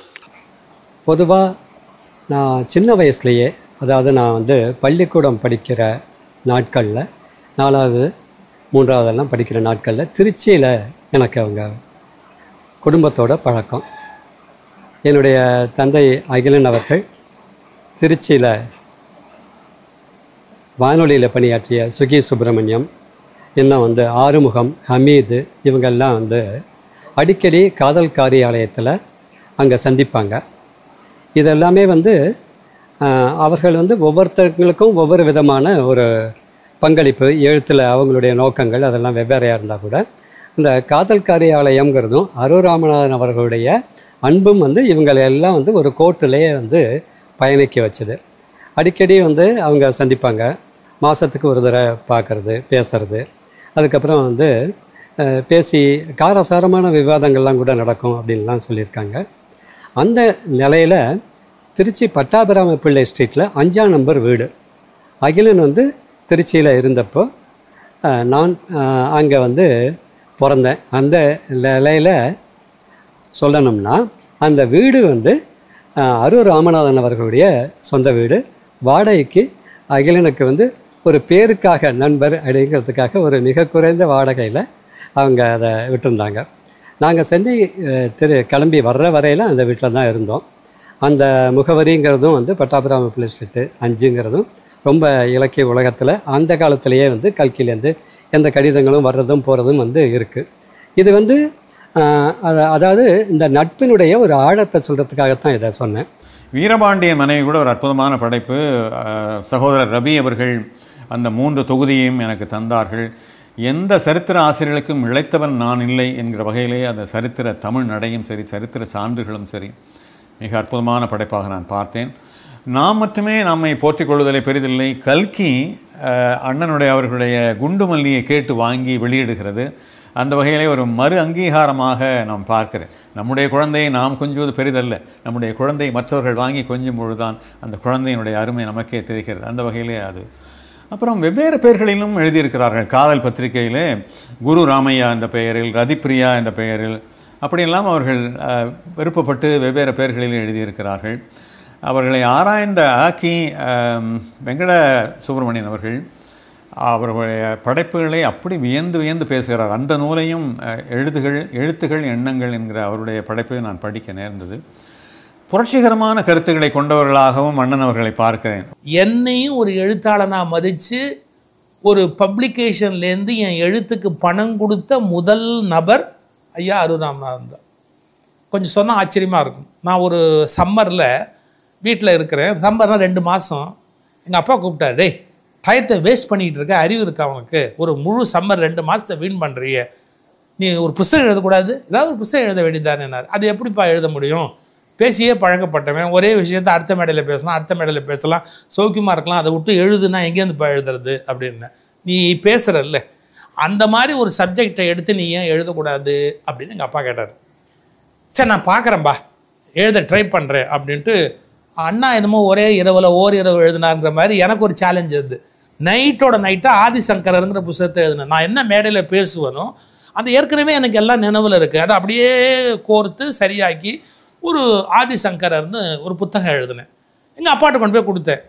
பொதுவாக நான் சின்ன வயசுலேயே, அதாவது நான் பள்ளிக்கூடம் படிக்கிற நாட்களில், 4வது 3வதெல்லாம் படிக்கிற நாட்களில் திருச்சியில் எனக்கு அவங்க குடும்பத்தோட பழக்கம். என்னுடைய தந்தை அகிலன் அவர்கள் திருச்சியில் வானொலியில் பணியாற்றிய சுகி சுப்பிரமணியம், இன்னும் ஆறுமுகம், ஹமீது, இவங்கெல்லாம் அடிக்கடி காதல் காரியாலயத்தில் அங்கே சந்திப்பாங்க. இதெல்லாமே அவர்கள் ஒவ்வொருத்தர்களுக்கும் ஒவ்வொரு விதமான ஒரு பங்களிப்பு, எழுத்தில் அவங்களுடைய நோக்கங்கள் அதெல்லாம் வெவ்வேறையாக இருந்தால் கூட இந்த காதல் காரியாலயம்ங்கிறதும் அரூர் ராமநாதன் அவர்களுடைய அன்பும் இவங்களெல்லாம் ஒரு கோட்டிலேயே பயணிக்க வச்சது. அடிக்கடி அவங்க சந்திப்பாங்க. மாதத்துக்கு ஒரு தடவை பார்க்குறது, பேசுறது, அதுக்கப்புறம் பேசி காரசாரமான விவாதங்கள்லாம் கூட நடக்கும் அப்படின்லாம் சொல்லியிருக்காங்க. அந்த நிலையில் திருச்சி பட்டாபிராம பிள்ளை ஸ்ட்ரீட்டில் 5ஆம் நம்பர் வீடு. அகிலன் திருச்சியில் இருந்தப்போ நான் அங்கே பிறந்தேன். அந்த நிலையில் சொல்லணும்னா அந்த வீடு அரூர் ராமநாதன் அவர்களுடைய சொந்த வீடு. வாடகைக்கு அகிலனுக்கு ஒரு பேருக்காக, நண்பர் அப்படிங்கிறதுக்காக ஒரு மிக குறைந்த வாடகையில் அவங்க அதை விட்டுருந்தாங்க. நாங்கள் சென்னை கிளம்பி வர்ற வரையில் அந்த வீட்டில் தான் இருந்தோம். அந்த முகவரிங்கிறதும் பட்டாபிராம பிள்ளை ஸ்ட்ரீட்டு 5ங்கிறதும் ரொம்ப இலக்கிய உலகத்தில் அந்த காலத்திலேயே கல்கிலேருந்து எந்த கடிதங்களும் வர்றதும் போகிறதும் இருக்குது. இது அதாவது இந்த நட்பினுடைய ஒரு ஆழத்தை சொல்கிறதுக்காகத்தான் இதை சொன்னேன். வீரபாண்டிய மனைவி கூட ஒரு அற்புதமான படைப்பு. சகோதரர் ரவி அவர்கள் அந்த 3 தொகுதியையும் எனக்கு தந்தார்கள். எந்த சரித்திர ஆசிரியர்களுக்கும் இழைத்தவன் நான் இல்லை என்கிற வகையிலேயே அந்த சரித்திர தமிழ் நடையும் சரி, சரித்திர சான்றுகளும் சரி, மிக அற்புதமான படைப்பாக நான் பார்த்தேன். நாம் மட்டுமே நம்மை போற்றிக் கொள்வதிலே பெரிதில்லை. கல்கி அண்ணனுடைய அவர்களுடைய குண்டுமல்லியை கேட்டு வாங்கி வெளியிடுகிறது. அந்த வகையிலே ஒரு மறு அங்கீகாரமாக நாம் பார்க்கிறேன். நம்முடைய குழந்தையை நாம் கொஞ்சுவது பெரிதல்ல, நம்முடைய குழந்தை மற்றவர்கள் வாங்கி கொஞ்சும் பொழுதுதான் அந்த குழந்தையினுடைய அருமை நமக்கே தெரிகிறது. அந்த வகையிலே அது. அப்புறம் வெவ்வேறு பெயர்களிலும் எழுதியிருக்கிறார்கள். காதல் பத்திரிகையிலே குரு ராமையா என்ற பெயரில், ரதிப்பிரியா என்ற பெயரில், அப்படியெல்லாம் அவர்கள் விருப்பப்பட்டு வெவ்வேறு பெயர்களில் எழுதியிருக்கிறார்கள். அவர்களை ஆராய்ந்த ஆக்கி வெங்கட சுப்பிரமணியன் அவர்கள் அவர்களுடைய படைப்புகளை அப்படி வியந்து வியந்து பேசுகிறார். அந்த நூலையும் எழுத்துகள் எண்ணங்கள் என்கிற அவருடைய படைப்பை நான் படிக்க நேர்ந்தது. புரட்சிகரமான கருத்துக்களை கொண்டவர்களாகவும் அண்ணன் அவர்களை பார்க்கிறேன். என்னையும் ஒரு எழுத்தாளனாக மதித்து ஒரு பப்ளிகேஷன்லேருந்து என் எழுத்துக்கு பணம் கொடுத்த முதல் நபர் ஐயா அருள் ராமநாதன் தான். கொஞ்சம் சொன்னால் ஆச்சரியமாக இருக்கும். நான் ஒரு சம்மரில் வீட்டில் இருக்கிறேன். சம்மர்னால் 2 மாதம். எங்கள் அப்பா கூப்பிட்டாரு, டேய் டயத்தை வேஸ்ட் பண்ணிகிட்டு இருக்க, அறிவு இருக்கா அவனுக்கு, ஒரு முழு சம்மர் 2 மாதத்தை வீண் பண்ணுறிய, நீ ஒரு புத்தகம் எழுதக்கூடாது, ஏதாவது ஒரு புத்தகம் எழுத வேண்டியதானே. அது எப்படிப்பா எழுத முடியும், பேசியே பழக்கப்பட்டவன், ஒரே விஷயத்தை அடுத்த மேடையில் பேசலாம், அடுத்த மேடையில் பேசலாம், சௌக்கியமாக இருக்கலாம், அதை விட்டு எழுதுனா எங்கேருந்து இப்போ எழுதுறது அப்படின்னு. நீ பேசுகிறல்ல, அந்த மாதிரி ஒரு சப்ஜெக்டை எடுத்து நீ ஏன் எழுதக்கூடாது அப்படின்னு எங்கள் அப்பா கேட்டார். சரி நான் பார்க்குறேன்பா, எழுத ட்ரை பண்ணுறேன் அப்படின்ட்டு அண்ணா என்னமோ ஒரே இரவில் ஓரிரவு எழுதினாங்கிற மாதிரி எனக்கு ஒரு சேலஞ்ச் இருந்தது. நைட்டோட நைட்டாக ஆதிசங்கரங்கிற புத்தகத்தை எழுதினேன். நான் என்ன மேடையில் பேசுவேனோ அந்த ஏற்கனவே எனக்கு எல்லாம் நினைவில் இருக்குது. அதை அப்படியே கோர்த்து சரியாக்கி ஒரு ஆதிசங்கரர்னு ஒரு புத்தகம் எழுதினேன். எங்கள் அப்பாட்ட கொண்டு போய் கொடுத்தேன்.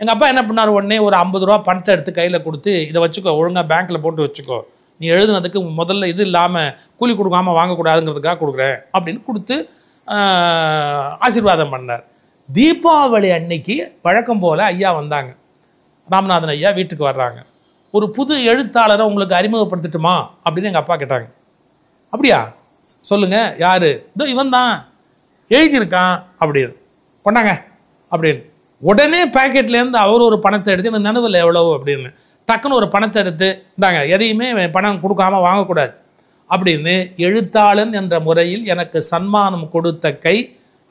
எங்கள் அப்பா என்ன பண்ணார், உடனே ஒரு 50 ரூபா பணத்தை எடுத்து கையில் கொடுத்து, இதை வச்சுக்கோ, ஒழுங்காக பேங்க்கில் போட்டு வச்சுக்கோ, நீ எழுதுனதுக்கு முதல்ல இது இல்லாமல் கூலி கொடுக்காமல் வாங்கக்கூடாதுங்கிறதுக்காக கொடுக்குறேன் அப்படின்னு கொடுத்து ஆசீர்வாதம் பண்ணார். தீபாவளி அன்னைக்கு வழக்கம் போல் ஐயா வந்தாங்க. ராமநாதன் ஐயா வீட்டுக்கு வர்றாங்க. ஒரு புது எழுத்தாளரை உங்களுக்கு அறிமுகப்படுத்தட்டுமா அப்படின்னு எங்கள் அப்பா கேட்டாங்க. அப்படியா, சொல்லுங்கள், யார்? இதோ இவன் தான் எழுதியிருக்கான் அப்படின்னு, கொண்டாங்க அப்படின்னு. உடனே பேக்கெட்லேருந்து அவர் ஒரு பணத்தை எடுத்து, எனக்கு நினைவில் எவ்வளவு அப்படின்னு டக்குன்னு ஒரு பணத்தை எடுத்து, இந்தாங்க, எதையுமே பணம் கொடுக்காமல் வாங்கக்கூடாது அப்படின்னு எழுத்தாளன் என்ற முறையில் எனக்கு சன்மானம் கொடுத்த கை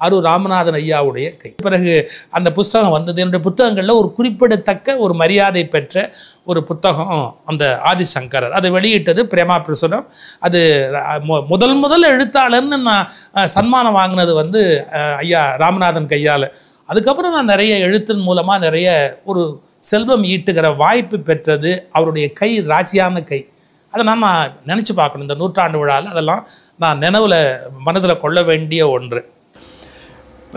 அருள் ராமநாதன் ஐயாவுடைய கை. பிறகு அந்த புத்தகம் வந்தது. என்னுடைய புத்தகங்களில் ஒரு குறிப்பிடத்தக்க ஒரு மரியாதை பெற்ற ஒரு புத்தகம் அந்த ஆதிசங்கரர். அதை வெளியிட்டது பிரேமா பிரசுரம். அது முதல் எழுத்தாளர்னு நான் சன்மானம் வாங்கினது வந்து ஐயா ராமநாதன் கையால். அதுக்கப்புறம் நான் நிறைய எழுத்தின் மூலமாக நிறைய ஒரு செல்வம் ஈட்டுகிற வாய்ப்பு பெற்றது அவருடைய கை, ராசியான கை. அதை நான் நினச்சி பார்க்கணும். இந்த 100ஆண்டு விழாவில் அதெல்லாம் நான் நினைவில் மனதில் கொள்ள வேண்டிய ஒன்று.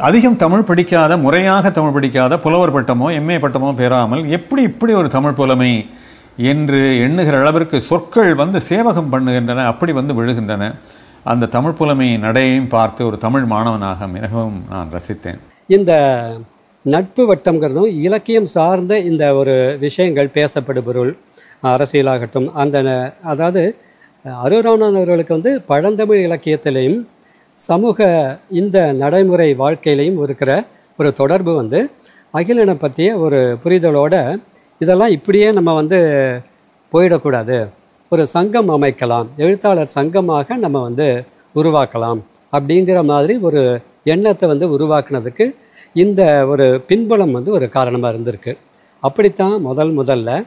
அதிகம் தமிழ் படிக்காத, முறையாக தமிழ் படிக்காத, புலவர் பட்டமோ எம்ஏ பட்டமோ பெறாமல் இப்படி ஒரு தமிழ் புலமை என்று எண்ணுகிற அளவிற்கு சொற்கள் வந்து சேவகம் பண்ணுகின்றன, அப்படி வந்து விழுகின்றன. அந்த தமிழ் புலமை நடையையும் பார்த்து ஒரு தமிழ் மாணவனாக மிகவும் நான் ரசித்தேன். இந்த நட்பு வட்டம்ங்கிறதும் இலக்கியம் சார்ந்த இந்த ஒரு விஷயங்கள் பேசப்படுபொருள், அரசியலாகட்டும், அதாவது அருள் ராமநாதன் அவர்களுக்கு வந்து பழந்தமிழ் இலக்கியத்திலையும் சமூக இந்த நடைமுறை வாழ்க்கையிலையும் இருக்கிற ஒரு தொடர்பு வந்து அகிலனை பற்றிய ஒரு புரிதலோடு இதெல்லாம் இப்படியே நம்ம வந்து போயிடக்கூடாது, ஒரு சங்கம் அமைக்கலாம், எழுத்தாளர் சங்கமாக நம்ம வந்து உருவாக்கலாம் அப்படிங்கிற மாதிரி ஒரு எண்ணத்தை வந்து உருவாக்குனதுக்கு இந்த ஒரு பின்புலம் வந்து ஒரு காரணமாக இருந்திருக்கு. அப்படித்தான் முதல்ல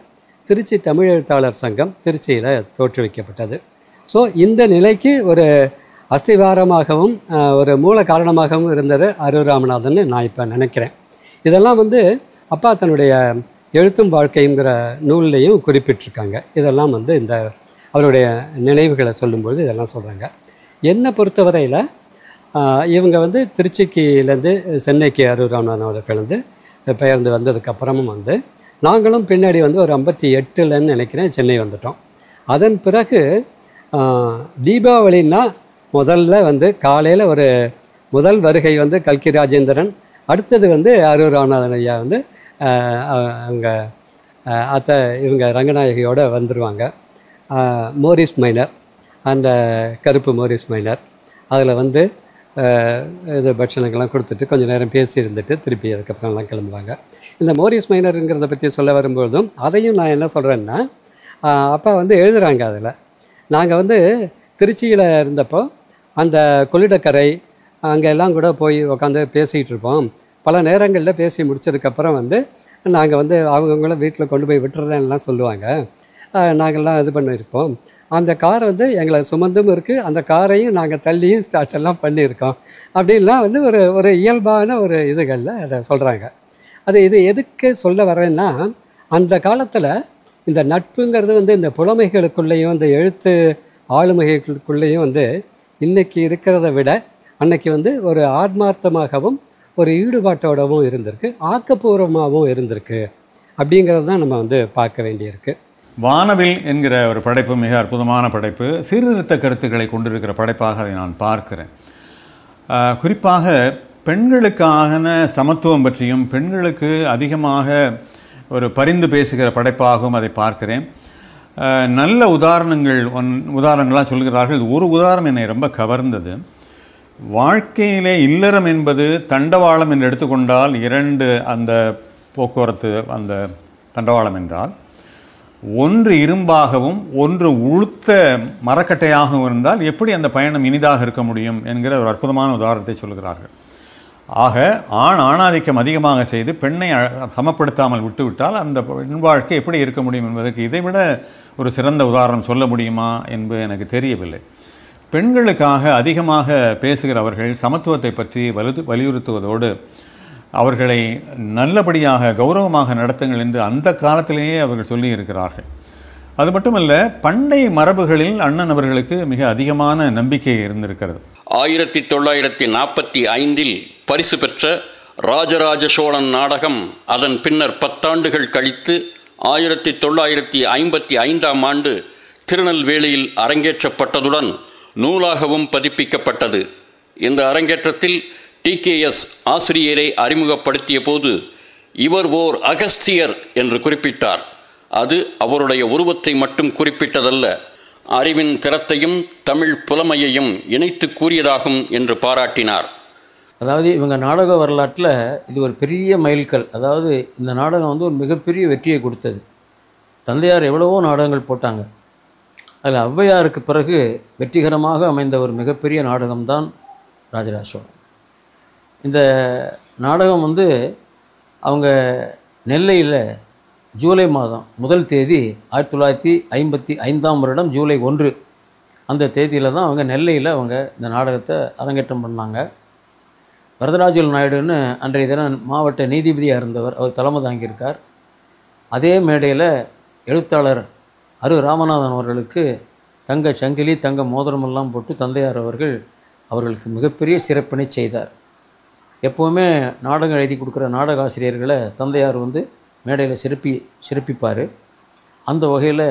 திருச்சி தமிழ் எழுத்தாளர் சங்கம் திருச்சியில் தோற்றுவிக்கப்பட்டது. ஸோ இந்த நிலைக்கு ஒரு அஸ்திவாரமாகவும் ஒரு மூல காரணமாகவும் இருந்தது அருள் ராமநாதன் நான் இப்போ நினைக்கிறேன். இதெல்லாம் வந்து அப்பா தன்னுடைய எழுத்தும் வாழ்க்கைங்கிற நூல்லையும் குறிப்பிட்டிருக்காங்க. இதெல்லாம் வந்து இந்த அவருடைய நினைவுகளை சொல்லும்பொழுது இதெல்லாம் சொல்கிறாங்க. என்னை பொறுத்தவரையில் இவங்க வந்து திருச்சிக்கிலேருந்து சென்னைக்கு அருள் ராமநாதன் அவர்கள் வந்து பெயர்ந்து வந்ததுக்கப்புறமும் வந்து நாங்களும் பின்னாடி வந்து ஒரு 58லன்னு நினைக்கிறேன் சென்னை வந்துட்டோம். அதன் பிறகு தீபாவளின்னா முதல்ல வந்து காலையில் ஒரு முதல் வருகை வந்து கல்கி ராஜேந்திரன், அடுத்தது வந்து அருள் ராமநாதன் ஐயா வந்து அவங்க இவங்க ரங்கநாயகியோடு வந்துடுவாங்க. மோரிஸ் மைனர், அந்த கருப்பு மோரிஸ் மைனர், அதில் வந்து இது பட்சணங்கள்லாம் கொடுத்துட்டு கொஞ்சம் நேரம் பேசி இருந்துட்டு திருப்பி அதுக்கப்புறம்லாம் கிளம்புவாங்க. இந்த மோரிஸ் மைனருங்கிறத பற்றி சொல்ல வரும்பொழுதும் அதையும் நான் என்ன சொல்கிறேன்னா, அப்பா வந்து எழுதுகிறாங்க. அதில் நாங்கள் வந்து திருச்சியில் இருந்தப்போ அந்த கொள்ளிடக்கரை அங்கே எல்லாம் கூட போய் உட்காந்து பேசிகிட்டு இருப்போம். பல நேரங்களில் பேசி முடிச்சதுக்கப்புறம் வந்து நாங்கள் வந்து அவங்கவுங்கள வீட்டில் கொண்டு போய் விட்டுறேன்லாம் சொல்லுவாங்க. நாங்கள்லாம் இது பண்ணியிருப்போம். அந்த கார் வந்து எங்களை சுமந்தும் இருக்குது, அந்த காரையும் நாங்கள் தள்ளியும் ஸ்டார்ட் எல்லாம் பண்ணியிருக்கோம் அப்படின்லாம் வந்து ஒரு இயல்பான ஒரு இதுகளில் அதை சொல்கிறாங்க. இது எதுக்கு சொல்ல வரேன்னா, அந்த காலத்தில் இந்த நட்புங்கிறது வந்து இந்த புலமைகளுக்குள்ளேயும் இந்த எழுத்து ஆளுமைகளுக்குள்ளேயும் வந்து இன்றைக்கி இருக்கிறத விட அன்னைக்கு வந்து ஒரு ஆத்மார்த்தமாகவும் ஒரு ஈடுபாட்டோடவும் இருந்திருக்கு, ஆக்கப்பூர்வமாகவும் இருந்திருக்கு. அப்படிங்கிறது தான் நம்ம வந்து பார்க்க வேண்டியிருக்கு. வானவில் என்கிற ஒரு படைப்பு மிக அற்புதமான படைப்பு. சீர்திருத்த கருத்துக்களை கொண்டிருக்கிற படைப்பாக அதை நான் பார்க்கிறேன். குறிப்பாக பெண்களுக்கான சமத்துவம் பற்றியும் பெண்களுக்கு அதிகமாக ஒரு பரிந்து பேசுகிற படைப்பாகவும் அதை பார்க்கிறேன். நல்ல உதாரணங்களாக சொல்கிறார்கள். ஒரு உதாரணம் என்னை ரொம்ப கவர்ந்தது. வாழ்க்கையிலே இல்லறம் என்பது தண்டவாளம் என்று எடுத்துக்கொண்டால் 2 அந்த போக்குவரத்து அந்த தண்டவாளம் என்றால், ஒன்று இரும்பாகவும் ஒன்று உளுத்த மரக்கட்டையாகவும் இருந்தால் எப்படி அந்த பயணம் இனிதாக இருக்க முடியும் என்கிற ஒரு அற்புதமான உதாரணத்தை சொல்கிறார்கள். ஆக ஆணாதிக்கம் அதிகமாக செய்து பெண்ணை சமப்படுத்தாமல் விட்டுவிட்டால் அந்த பெண் வாழ்க்கை எப்படி இருக்க முடியும் என்பதற்கு இதைவிட ஒரு சிறந்த உதாரணம் சொல்ல முடியுமா என்பது எனக்கு தெரியவில்லை. பெண்களுக்காக அதிகமாக பேசுகிறவர்கள் சமத்துவத்தை பற்றி வலியுறுத்துவதோடு அவர்களை நல்லபடியாக கௌரவமாக நடத்துங்கள் என்று அந்த காலத்திலேயே அவர்கள் சொல்லி இருக்கிறார்கள். அது மட்டுமல்ல, பண்டை மரபுகளில் அண்ணன் அவர்களுக்கு மிக அதிகமான நம்பிக்கை இருந்திருக்கிறது. 1945 பரிசு பெற்ற ராஜராஜ சோழன் நாடகம் அதன் பின்னர் 10 ஆண்டுகள் கழித்து 1955ஆம் ஆண்டு திருநெல்வேலியில் அரங்கேற்றப்பட்டதுடன் நூலாகவும் பதிப்பிக்கப்பட்டது. இந்த அரங்கேற்றத்தில் TKS ஆசிரியரை அறிமுகப்படுத்திய போது இவர் ஓர் அகஸ்தியர் என்று குறிப்பிட்டார். அது அவருடைய உருவத்தை மட்டும் குறிப்பிட்டதல்ல, அறிவின் திறத்தையும் தமிழ் புலமையையும் இணைத்து கூறியதாகும் என்று பாராட்டினார். அதாவது இவங்க நாடக வரலாற்றில் இது ஒரு பெரிய மைல்கல். அதாவது இந்த நாடகம் வந்து ஒரு மிகப்பெரிய வெற்றியை கொடுத்தது. தந்தையார் எவ்வளவோ நாடகங்கள் போட்டாங்க. அதில் ஔவையாருக்கு பிறகு வெற்றிகரமாக அமைந்த ஒரு மிகப்பெரிய நாடகம்தான் ராஜராஜ சோழன். இந்த நாடகம் வந்து அவங்க நெல்லையில் ஜூலை மாதம் 1 தேதி 1955ஆம் வருடம் ஜூலை 1 அந்த தேதியில் தான் அவங்க நெல்லையில் அவங்க இந்த நாடகத்தை அரங்கேற்றம் பண்ணாங்க. வரதராஜல் நாயுடுன்னு அன்றைய தினம் மாவட்ட நீதிபதியாக இருந்தவர், அவர் தலைமை தாங்கியிருக்கார். அதே மேடையில் எழுத்தாளர் அரு ராமநாதன் அவர்களுக்கு தங்க சங்கிலி தங்க மோதிரமெல்லாம் போட்டு தந்தையார் அவர்களுக்கு மிகப்பெரிய சிறப்பினை செய்தார். எப்போவுமே நாடகம் எழுதி கொடுக்குற நாடக ஆசிரியர்களை தந்தையார் வந்து மேடையில் சிறப்பிப்பார். அந்த வகையில்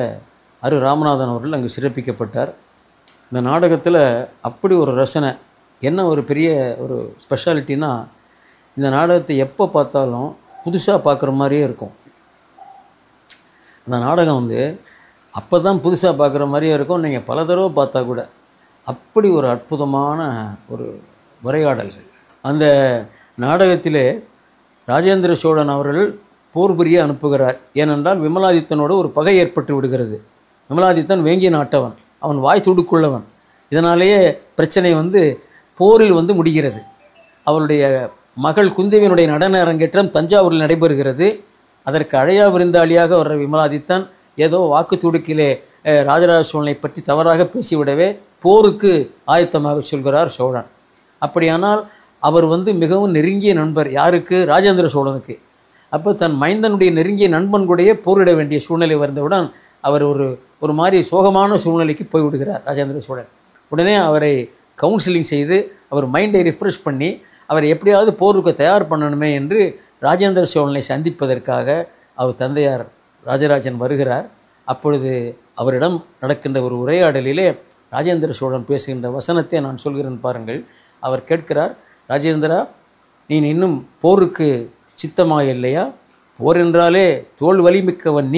அரு ராமநாதன் அவர்கள் அங்கே சிறப்பிக்கப்பட்டார். இந்த நாடகத்தில் அப்படி ஒரு ரசனை, என்ன ஒரு பெரிய ஒரு ஸ்பெஷாலிட்டினா, இந்த நாடகத்தை எப்போ பார்த்தாலும் புதுசாக பார்க்குற மாதிரியே இருக்கும். அந்த நாடகம் வந்து அப்போ தான் புதுசாக பார்க்குற மாதிரியே இருக்கும். நீங்கள் பல தடவை பார்த்தா கூட அப்படி ஒரு அற்புதமான ஒரு உரையாடல்கள். அந்த நாடகத்திலே ராஜேந்திர சோழன் அவர்கள் போர் புரிய அனுப்புகிறார். ஏனென்றால் விமலாதித்தனோடு ஒரு பகை ஏற்பட்டு விடுகிறது. விமலாதித்தன் வேங்கிய நாட்டவன், அவன் வாய் துடுக்குள்ளவன். இதனாலேயே பிரச்சனை வந்து போரில் வந்து முடிகிறது. அவருடைய மகள் குந்தவியினுடைய நடன அரங்கேற்றம் தஞ்சாவூரில் நடைபெறுகிறது. அதற்கு அழையா விருந்தாளியாக வர்ற விமலாதித்தன் ஏதோ வாக்கு துடுக்கிலே ராஜராஜ சோழனை பற்றி தவறாக பேசிவிடவே போருக்கு ஆயத்தமாக சொல்கிறார் சோழன். அப்படியானால் அவர் வந்து மிகவும் நெருங்கிய நண்பர் யாருக்கு? ராஜேந்திர சோழனுக்கு. அப்போ தன் மைந்தனுடைய நெருங்கிய நண்பன் கூடயே போரிட வேண்டிய சூழ்நிலை வந்தவுடன் அவர் ஒரு மாதிரி சோகமான சூழ்நிலைக்கு போய்விடுகிறார் ராஜேந்திர சோழன். உடனே அவரை கவுன்சிலிங் செய்து அவர் மைண்டை ரிஃப்ரெஷ் பண்ணி அவரை எப்படியாவது போருக்கு தயார் பண்ணணுமே என்று ராஜேந்திர சோழனை சந்திப்பதற்காக அவர் தந்தையார் ராஜராஜன் வருகிறார். அப்பொழுது அவரிடம் நடக்கின்ற ஒரு உரையாடலிலே ராஜேந்திர சோழன் பேசுகின்ற வசனத்தை நான் சொல்கிறேன் பாருங்கள். அவர் கேட்கிறார், ராஜேந்திரா, நீ இன்னும் போருக்கு சித்தமாக இல்லையா? போர் என்றாலே தோல் வலிமிக்கவன்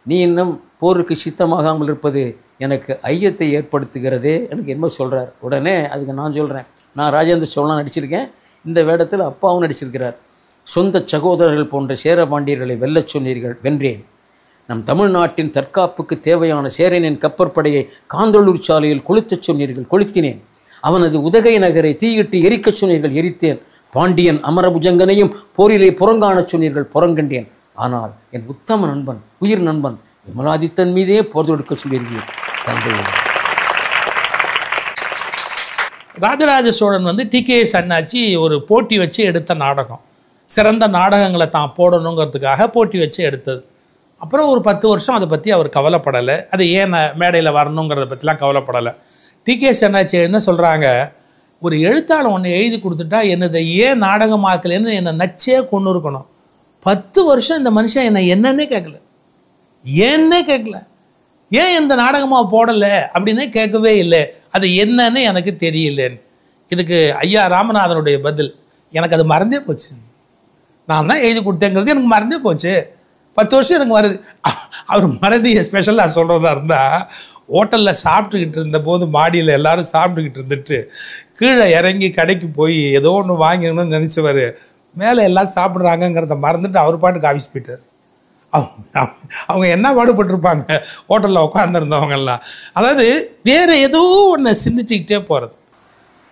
நீ இன்னும் போருக்கு சித்தமாகாமல் இருப்பது எனக்கு ஐயத்தை ஏற்படுத்துகிறதே எனக்கு என்ன சொல்கிறார். உடனே அதுக்கு நான் சொல்கிறேன், நான் ராஜேந்திர சோழன் நடிச்சிருக்கேன், இந்த வேடத்தில் அப்பாவும் நடிச்சிருக்கிறார். சொந்த சகோதரர்கள் போன்ற சேரபாண்டியர்களை வெல்லச் சொன்னீர்கள், வென்றேன். நம் தமிழ்நாட்டின் தற்காப்புக்கு தேவையான சேரனின் கப்பற்படையை காந்தளூர் சாலையில் கொளுத்தச் சொன்னீர்கள், கொளுத்தினேன். அவனது உதகை நகரை தீயிட்டு எரிக்கச் சொன்னீர்கள், எரித்தேன். பாண்டியன் அமரபுஜங்கனையும் போரிலே புறங்காணச் சொன்னீர்கள், புறங்கண்டேன். ஆனால் என் உத்தம நண்பன், உயிர் நண்பன் விமலாதித்தன் மீதே போர் தொடுக்க சொன்னீர்கள் தந்தையே. ராஜராஜ சோழன் வந்து TKS அண்ணாச்சி ஒரு போட்டி வச்சு எடுத்த நாடகம், சிறந்த நாடகங்களை தான் போடணுங்கிறதுக்காக போட்டி வச்சு எடுத்தது. அப்புறம் ஒரு 10 வருஷம் அதை பற்றி அவர் கவலைப்படலை. அது ஏன் மேடையில் வரணுங்கிறத பற்றிலாம் கவலைப்படலை. TKS அண்ணாச்சி என்ன சொல்கிறாங்க, ஒரு எழுத்தாளர் ஒன்று எழுதி கொடுத்துட்டா என்னதை ஏன் நாடகமாக்கலன்னு என்னை நச்சே கொண்டு இருக்கணும். 10 வருஷம் இந்த மனுஷன் என்னை என்னன்னே கேட்கல, ஏன்னே கேட்கல, ஏன் இந்த நாடகமாக போடலை அப்படின்னே கேட்கவே இல்லை. அது என்னன்னு எனக்கு தெரியலேன்னு. இதுக்கு ஐயா ராமநாதனுடைய பதில், எனக்கு அது மறந்தே போச்சு. நான் தான் எழுதி கொடுத்தேங்கிறது எனக்கு மறந்தே போச்சு. 10 வருஷம் எனக்கு வருது. அவர் மறதியை ஸ்பெஷலாக சொல்கிறதா இருந்தால், ஹோட்டலில் சாப்பிட்டுக்கிட்டு இருந்தபோது மாடியில் எல்லோரும் சாப்பிட்டுக்கிட்டு இருந்துட்டு கீழே இறங்கி கடைக்கு போய் ஏதோ ஒன்று வாங்கணும்னு நினச்சவர் மேலே எல்லாம் சாப்பிட்றாங்கங்கிறத மறந்துட்டு அவர் பாட்டுக்கு ஆஃபீஸ் போயிட்டார். அவங்க என்ன பாடுபட்டிருப்பாங்க ஹோட்டலில் உட்காந்துருந்தவங்கெல்லாம். அதாவது வேறு ஏதோ ஒன்று சிந்திச்சுக்கிட்டே போகிறது.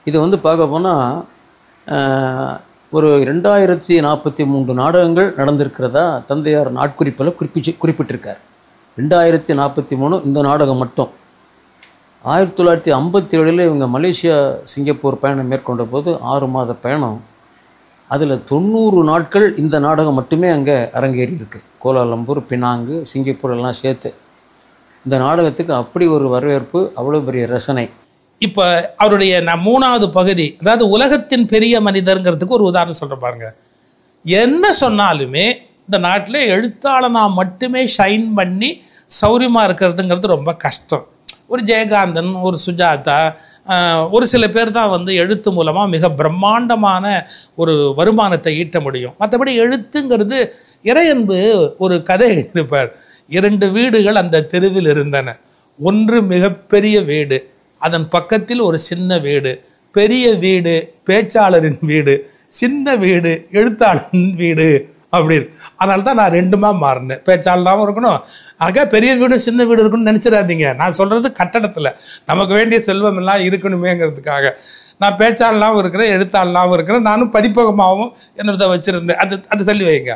இது வந்து பார்க்க போனால் ஒரு 2043 நாடகங்கள் நடந்திருக்கிறதா தந்தையார் நாட்குறிப்பில் குறிப்பிட்டிருக்கார். 2043 இந்த நாடகம் மட்டும். 1957 இவங்க மலேசியா சிங்கப்பூர் பயணம் மேற்கொண்ட போது 6 மாத பயணம். அதில் 90 நாட்கள் இந்த நாடகம் மட்டுமே அங்கே அரங்கேறி இருக்கு. கோலாலம்பூர், பினாங்கு, சிங்கப்பூர் எல்லாம் சேர்த்து இந்த நாடகத்துக்கு அப்படி ஒரு வரவேற்பு, அவ்வளோ பெரிய ரசனை. இப்போ அவருடைய 3வது பகுதி, அதாவது உலகத்தின் பெரிய மனிதருங்கிறதுக்கு ஒரு உதாரணம் சொல்கிற பாருங்க. என்ன சொன்னாலுமே இந்த நாட்டில் எழுத்தாளனாக மட்டுமே ஷைன் பண்ணி சௌரியமாக இருக்கிறதுங்கிறது ரொம்ப கஷ்டம். ஒரு ஜெயகாந்தன், ஒரு சுஜாதா, ஒரு சில பேர் தான் வந்து எழுத்து மூலமாக மிக பிரம்மாண்டமான ஒரு வருமானத்தை ஈட்ட முடியும். மற்றபடி எழுத்துங்கிறது இறையன்பு ஒரு கதை எழுதியிருப்பார். 2 வீடுகள் அந்த தெருவில் இருந்தன. ஒன்று மிகப்பெரிய வீடு, அதன் பக்கத்தில் ஒரு சின்ன வீடு. பெரிய வீடு பேச்சாளரின் வீடு, சின்ன வீடு எழுத்தாளரின் வீடு அப்படின்னு. அதனால தான் நான் 2மா மாறினேன். பேச்சாளராகவும் இருக்கணும், ஆக பெரிய வீடு சின்ன வீடு இருக்குன்னு நினச்சிடாதீங்க. நான் சொல்கிறது கட்டடத்தில் நமக்கு வேண்டிய செல்வம் எல்லாம் இருக்கணுமேங்கிறதுக்காக நான் பேச்சாளனாகவும் இருக்கிறேன், எழுத்தாளனாகவும் இருக்கிறேன். நானும் பதிப்பகமாகவும் என்னதை வச்சுருந்தேன். அது தள்ளி வைங்க.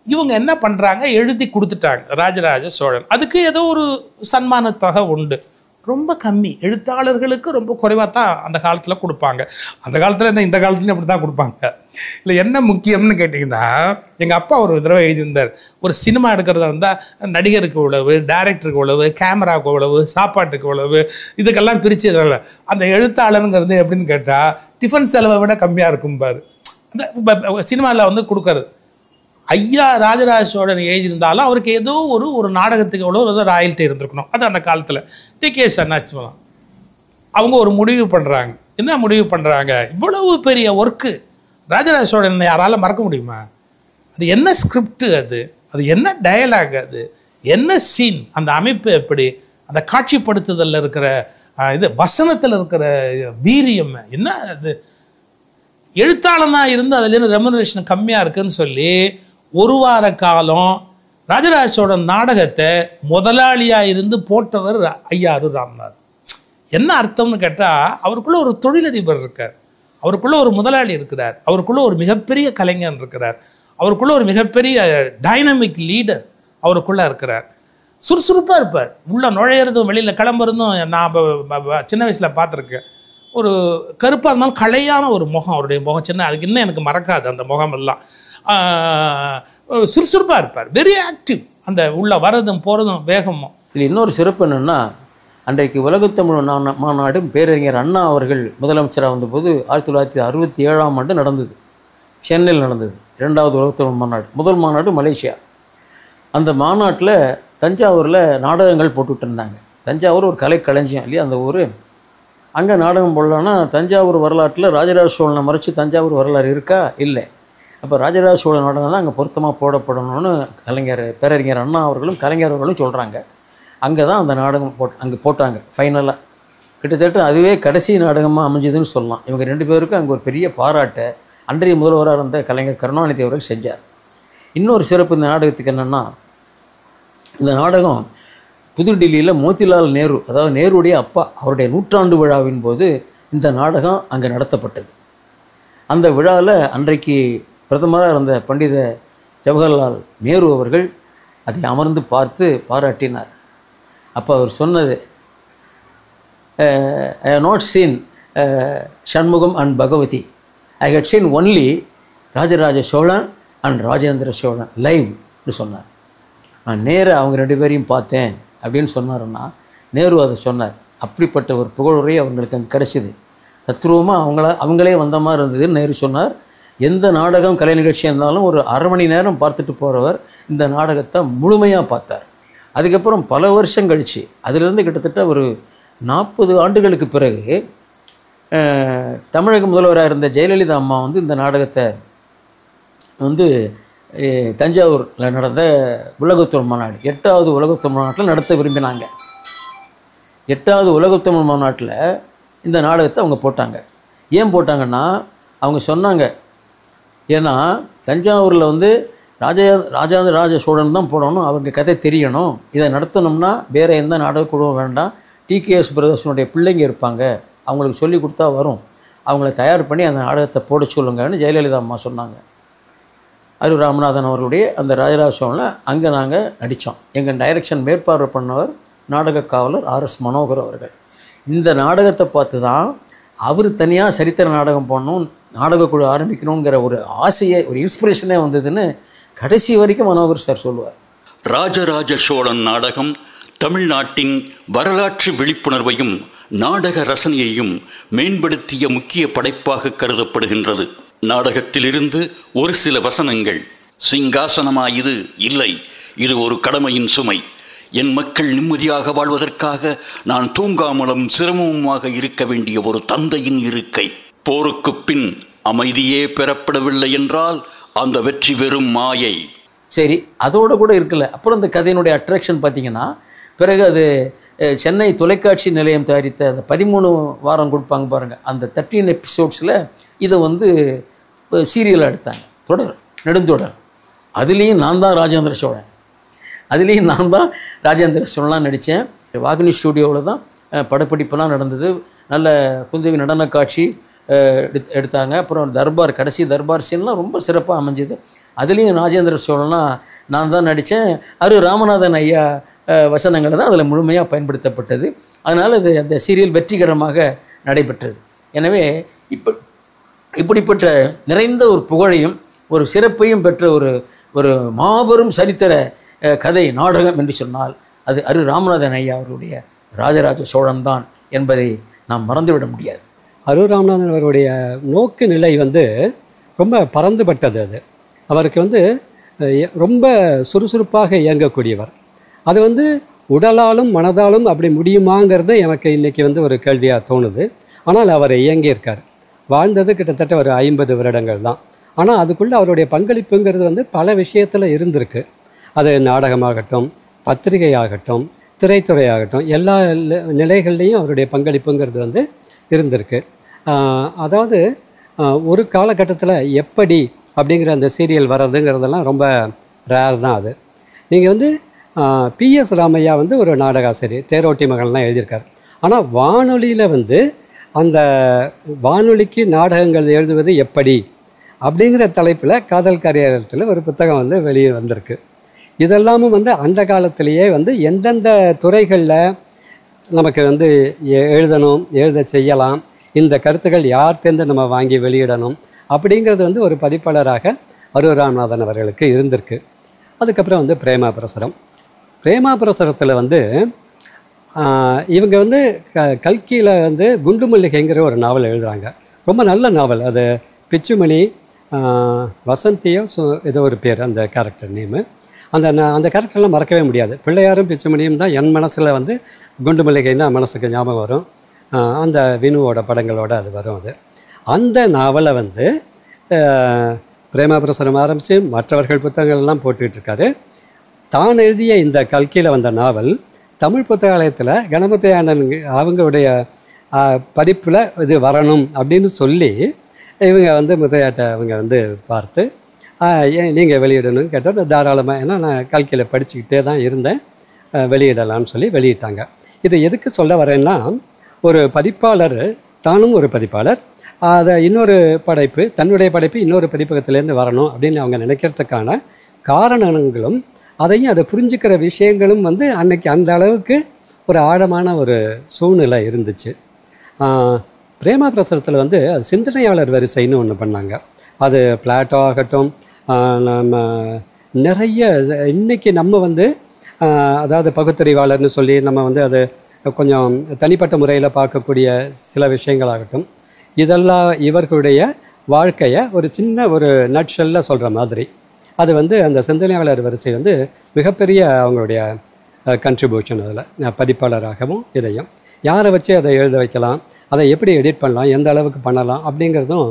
இவங்க என்ன பண்ணுறாங்க, எழுதி கொடுத்துட்டாங்க ராஜராஜ சோழன். அதுக்கு ஏதோ ஒரு சன்மான தொகை உண்டு, ரொம்ப கம்மி. எழுத்தாளர்களுக்கு ரொம்ப குறைவாக தான் அந்த காலத்தில் கொடுப்பாங்க. அந்த காலத்தில் என்ன, இந்த காலத்துலையும் அப்படி தான் கொடுப்பாங்க. இல்லை என்ன முக்கியம்னு கேட்டிங்கன்னா, எங்கள் அப்பா ஒரு தடவை எழுதியிருந்தார், ஒரு சினிமா எடுக்கிறதா இருந்தால் நடிகருக்கு உழவு, டைரக்டருக்கு உழவு, கேமராவுக்கு உழவு, சாப்பாட்டுக்கு உழவு, இதுக்கெல்லாம் பிரிச்சு அந்த எழுத்தாளருங்கிறது எப்படின்னு கேட்டால் டிஃபன் செலவை விட கம்மியாக இருக்கும் பாரு. அந்த சினிமாவில் வந்து கொடுக்கறது. ஐயா ராஜராஜ சோழன் எழுதியிருந்தாலும் அவருக்கு ஏதோ ஒரு நாடகத்துக்கு எவ்வளோ ஏதோ ராயல்ட்டி இருந்திருக்கணும். அது அந்த காலத்தில் டி.கே. அண்ணாச்சிமலாம் அவங்க ஒரு முடிவு பண்ணுறாங்க. என்ன முடிவு பண்ணுறாங்க, இவ்வளவு பெரிய ஒர்க்கு ராஜராஜ சோழன் யாரால் மறக்க முடியுமா? அது என்ன ஸ்கிரிப்டு, அது என்ன டயலாக், அது என்ன சீன், அந்த அமைப்பு எப்படி, அந்த காட்சிப்படுத்துதலில் இருக்கிற இது வசனத்தில் இருக்கிற வீரியம் என்ன. அது எழுத்தாளனாக இருந்து அதுலேருந்து ரெமுனரேஷன் கம்மியாக இருக்குன்னு சொல்லி 1 வார காலம் ராஜராஜ சோழன் நாடகத்தை முதலாளியாக இருந்து போட்டவர் ஐயா ராமநாத். என்ன அர்த்தம்னு கேட்டால், அவருக்குள்ளே ஒரு தொழிலதிபர் இருக்கார், அவருக்குள்ளே ஒரு முதலாளி இருக்கிறார், அவருக்குள்ளே ஒரு மிகப்பெரிய கலைஞன் இருக்கிறார், அவருக்குள்ளே ஒரு மிகப்பெரிய டைனமிக் லீடர் அவருக்குள்ளே இருக்கிறார். சுறுசுறுப்பாக இருப்பார். உள்ளே நுழையிறதும் வெளியில் கிளம்புறதும் நான் சின்ன வயசில் பார்த்துருக்கேன். ஒரு கருப்பாக இருந்தாலும் கலையான ஒரு முகம், அவருடைய முகம் சின்ன, அதுக்கு இன்னும் எனக்கு மறக்காது அந்த முகமெல்லாம். சுறுசுறுப்பாக இருப்பார், வெரி ஆக்டிவ். அந்த உள்ளே வரதும் போகிறதும் வேகமும். இதில் இன்னொரு சிறப்பு என்னென்னா, அன்றைக்கு உலகத்தமிழ் மாநாடு பேரறிஞர் அண்ணா அவர்கள் முதலமைச்சராக வந்தபோது 1967ஆம் ஆண்டு நடந்தது. சென்னையில் நடந்தது 2வது உலகத்தமிழ் மாநாடு. முதல் மாநாடு மலேசியா. அந்த மாநாட்டில் தஞ்சாவூரில் நாடகங்கள் போட்டுட்டு இருந்தாங்க. தஞ்சாவூர் ஒரு கலை களஞ்சியம் இல்லையா அந்த ஊர். அங்கே நாடகம் போடலான்னா தஞ்சாவூர் வரலாற்றில் ராஜராஜ சோழனை மறைச்சி தஞ்சாவூர் வரலாறு இருக்கா? இல்லை. அப்போ ராஜராஜ சோழ நாடகம் தான் அங்கே பொருத்தமாக போடப்படணும்னு பேரறிஞர் அண்ணா அவர்களும் கலைஞர் அவர்களும் சொல்கிறாங்க. அங்கே தான் அந்த நாடகம் அங்கே போட்டாங்க ஃபைனலாக. கிட்டத்தட்ட அதுவே கடைசி நாடகமாக அமைஞ்சதுன்னு சொல்லலாம். இவங்க 2 பேருக்கும் அங்கே ஒரு பெரிய பாராட்டை அன்றைய முதல்வராக இருந்த கலைஞர் கருணாநிதி அவர்கள் செஞ்சார். இன்னொரு சிறப்பு இந்த நாடகத்துக்கு என்னென்னா, இந்த நாடகம் புதுடில்லியில் மோதிலால் நேரு, அதாவது நேருடைய அப்பா, அவருடைய 100ஆண்டு விழாவின் போது இந்த நாடகம் அங்கே நடத்தப்பட்டது. அந்த விழாவில் அன்றைக்கு பிரதமராக இருந்த பண்டித ஜவஹர்லால் நேரு அவர்கள் அதை அமர்ந்து பார்த்து பாராட்டினார். அப்போ அவர் சொன்னது, I have not seen Shanmugam and Bhagavathi, I had seen only Rajaraja Cholan and Rajendra Cholan லைவ்னு சொன்னார். நான் நேராக அவங்க 2 பேரையும் பார்த்தேன் அப்படின்னு சொன்னாருன்னா நேரு அதை சொன்னார். அப்படிப்பட்ட ஒரு புகழுரை அவங்களுக்கு அங்கே கிடச்சிது. தத்ரூபமாக அவங்களே வந்த மாதிரி இருந்ததுன்னு நேரு சொன்னார். எந்த நாடகம் கலை நிகழ்ச்சியாக இருந்தாலும் ஒரு அரை மணி நேரம் பார்த்துட்டு போகிறவர் இந்த நாடகத்தை முழுமையாக பார்த்தார். அதுக்கப்புறம் பல வருஷம் கழித்து, அதிலிருந்து கிட்டத்தட்ட ஒரு 40 ஆண்டுகளுக்கு பிறகு தமிழக முதல்வராக இருந்த ஜெயலலிதா அம்மா வந்து இந்த நாடகத்தை வந்து தஞ்சாவூரில் நடந்த உலகத்தமிழ் மாநாடு 8வது உலகத்தமிழ் மாநாட்டில் நடத்த விரும்பினாங்க. 8வது உலகத்தமிழ் மாநாட்டில் இந்த நாடகத்தை அவங்க போட்டாங்க. ஏன் போட்டாங்கன்னா அவங்க சொன்னாங்க, ஏன்னா தஞ்சாவூரில் வந்து ராஜராஜ சோழன் தான் போடணும், அவங்க கதை தெரியணும், இதை நடத்தணும்னா வேறு எந்த நாடக குழுவும் வேண்டாம், டிகேஎஸ் பிரதர்ஸனுடைய பிள்ளைங்க இருப்பாங்க, அவங்களுக்கு சொல்லி கொடுத்தா வரும், அவங்கள தயார் பண்ணி அந்த நாடகத்தை போட சொல்லுங்கன்னு ஜெயலலிதா அம்மா சொன்னாங்க. அரு ராமநாதன் அவர்களுடைய அந்த ராஜராஜ சோழனில் அங்கே நாங்கள் நடித்தோம். எங்கள் டைரக்ஷன் மேற்பார்வை பண்ணவர் நாடக காவலர் ஆர்எஸ் மனோகர் அவர்கள். இந்த நாடகத்தை பார்த்து தான் அவர் தனியாக சரித்திர நாடகம் பண்ணணும், நாடகக்குழு ஆரம்பிக்கணுங்கிற ஒரு ஆசையை, ஒரு இன்ஸ்பிரேஷனே வந்ததுன்னு கடைசி வரைக்கும் மனோகர் சார் சொல்லுவார். ராஜராஜ சோழன் நாடகம் தமிழ்நாட்டின் வரலாற்று விழிப்புணர்வையும் நாடக ரசனையையும் மேம்படுத்திய முக்கிய படைப்பாக கருதப்படுகின்றது. நாடகத்திலிருந்து ஒரு சில வசனங்கள்: சிங்காசனமாயிது இல்லை, இது ஒரு கடமையின் சுமை, என் மக்கள் நிம்மதியாக வாழ்வதற்காக நான் தூங்காமலும் சிரமமுமாக இருக்க வேண்டிய ஒரு தந்தையின் இருக்கை, போருக்கு பின் அமைதியே பெறப்படவில்லை என்றால் அந்த வெற்றி வெறும் மாயை. சரி, அதோடு கூட இருக்குல்ல. அப்புறம் இந்த கதையினுடைய அட்ராக்ஷன் பார்த்திங்கன்னா, பிறகு அது சென்னை தொலைக்காட்சி நிலையம் தயாரித்த அந்த 13 வாரம் கொடுப்பாங்க பாருங்கள், அந்த 13 எபிசோட்ஸில் இதை வந்து சீரியலாக எடுத்தாங்க, தொடர், நெடுந்தொடர். அதுலேயும் நான் தான் ராஜேந்திர சோழன், அதுலேயும் நான் தான் ராஜேந்திர சோழன்லாம் நடித்தேன். வாகினி ஸ்டூடியோவில் தான் படப்பிடிப்பெல்லாம் நடந்தது. நல்ல குந்தவி நடன காட்சி எடுத்தாங்க. அப்புறம் தர்பார், கடைசி தர்பார் சீன்லாம் ரொம்ப சிறப்பாக அமைஞ்சுது. அதுலேயும் ராஜேந்திர சோழன்லாம் நான் தான் நடித்தேன். அரு ராமநாதன் ஐயா வசனங்களை தான் அதில் முழுமையாக பயன்படுத்தப்பட்டது. அதனால் அது அந்த சீரியல் வெற்றிகரமாக நடைபெற்றது. எனவே இப்படிப்பட்ட நிறைந்த ஒரு புகழையும் ஒரு சிறப்பையும் பெற்ற ஒரு மாபெரும் சரித்திர கதை நாடகம் என்று சொன்னால் அது அரு ராமநாதன் ஐயா அவருடைய ராஜராஜ சோழன் தான் என்பதை நாம் மறந்துவிட முடியாது. அரு ராமநாதன் அவருடைய நோக்கு நிலை வந்து ரொம்ப பறந்துபட்டது. அது அவருக்கு வந்து ரொம்ப சுறுசுறுப்பாக இயங்கக்கூடியவர். அது வந்து உடலாலும் மனதாலும் அப்படி முடியுமாங்கிறது எனக்கு இன்றைக்கி வந்து ஒரு கேள்வியாக தோணுது. ஆனால் அவர் இயங்கியிருக்கார். வாழ்ந்தது கிட்டத்தட்ட ஒரு 50 வருடங்கள் தான். ஆனால் அதுக்குள்ளே அவருடைய பங்களிப்புங்கிறது வந்து பல விஷயத்தில் இருந்திருக்கு. அது நாடகமாகட்டும், பத்திரிகையாகட்டும், திரைத்துறையாகட்டும், எல்லா நிலைகள்லேயும் அவருடைய பங்களிப்புங்கிறது வந்து இருந்திருக்கு. அதாவது ஒரு காலகட்டத்தில் எப்படி அப்படிங்கிற அந்த சீரியல் வர்றதுங்கிறதெல்லாம் ரொம்ப ரேர் தான். அது நீங்கள் வந்து PS ராமையா வந்து ஒரு நாடகாசிரியர், தேரோட்டி மகள்லாம் எழுதியிருக்கார். ஆனால் வானொலியில் வந்து அந்த வானொலிக்கு நாடகங்கள் எழுதுவது எப்படி அப்படிங்கிற தலைப்பில் காதல் கரையத்தில் ஒரு புத்தகம் வந்து வெளியே வந்திருக்கு. இதெல்லாமும் வந்து அந்த காலத்திலேயே வந்து எந்தெந்த துறைகளில் நமக்கு வந்து எழுத செய்யலாம், இந்த கருத்துக்கள் யார்கிட்டேருந்து நம்ம வாங்கி வெளியிடணும் அப்படிங்கிறது வந்து ஒரு பதிப்பாளராக அரு ராமநாதன் அவர்களுக்கு இருந்திருக்கு. அதுக்கப்புறம் வந்து பிரேமா பிரசுரத்தில் வந்து இவங்க வந்து கல்கியில் வந்து குண்டு மல்லிகைங்கிற ஒரு நாவல் எழுதுகிறாங்க. ரொம்ப நல்ல நாவல். அது பிச்சுமணி வசந்தியோ ஏதோ ஒரு பேர் அந்த கேரக்டர் நேமு. அந்த கேரக்டர்லாம் மறக்கவே முடியாது. பிள்ளையாரும் பிச்சுமணியும் தான் என் மனசில் வந்து குண்டு மல்லிகைன்னா மனசுக்கு ஞாபகம் வரும். அந்த வினுவோட படங்களோட அது வரும். அந்த நாவலை வந்து பிரேமா பிரசுரம் ஆரம்பித்து மற்றவர்கள் புத்தகங்கள்லாம் போட்டுட்ருக்காரு. தான் எழுதிய இந்த கல்கியில் வந்த நாவல் தமிழ் புத்தகாலயத்தில் கணபதி ஆனந்த் அவங்களுடைய பதிப்பில் இது வரணும் அப்படின்னு சொல்லி இவங்க வந்து முத்தையாட்ட அவங்க வந்து பார்த்து நீங்கள் வெளியிடணும்னு கேட்டால் தாராளமாக, ஏன்னா நான் கல்கியில் படிச்சுக்கிட்டே தான் இருந்தேன், வெளியிடலாம்னு சொல்லி வெளியிட்டாங்க. இது எதுக்கு சொல்ல வரேன்னா, ஒரு பதிப்பாளர், தானும் ஒரு பதிப்பாளர், அதை இன்னொரு படைப்பு, தன்னுடைய படைப்பு இன்னொரு பதிப்பகத்திலேருந்து வரணும் அப்படின்னு அவங்க நினைக்கிறதுக்கான காரணங்களும் அதையும் அதை புரிஞ்சுக்கிற விஷயங்களும் வந்து அன்னைக்கு அந்த அளவுக்கு ஒரு ஆழமான ஒரு சூழ்நிலை இருந்துச்சு. பிரேமா பிரசுரத்தில் வந்து அது சிந்தனையாளர் வரிசைன்னு ஒன்று பண்ணாங்க. அது பிளாட்டோ ஆகட்டும், நம்ம நிறைய இன்றைக்கி நம்ம வந்து அதாவது பகுத்தறிவாளர்னு சொல்லி நம்ம வந்து அது கொஞ்சம் தனிப்பட்ட முறையில் பார்க்கக்கூடிய சில விஷயங்களாகட்டும், இதெல்லாம் இவர்களுடைய வாழ்க்கையை ஒரு சின்ன ஒரு நட்ஷெல்ல சொல்கிற மாதிரி. அது வந்து அந்த சிந்தனையாளர் வரிசை வந்து மிகப்பெரிய அவங்களுடைய கன்ட்ரிபியூஷன். அதில் பதிப்பாளராகவும் இதையும் யாரை வச்சு அதை எழுத வைக்கலாம், அதை எப்படி எடிட் பண்ணலாம், எந்த அளவுக்கு பண்ணலாம் அப்படிங்கிறதும்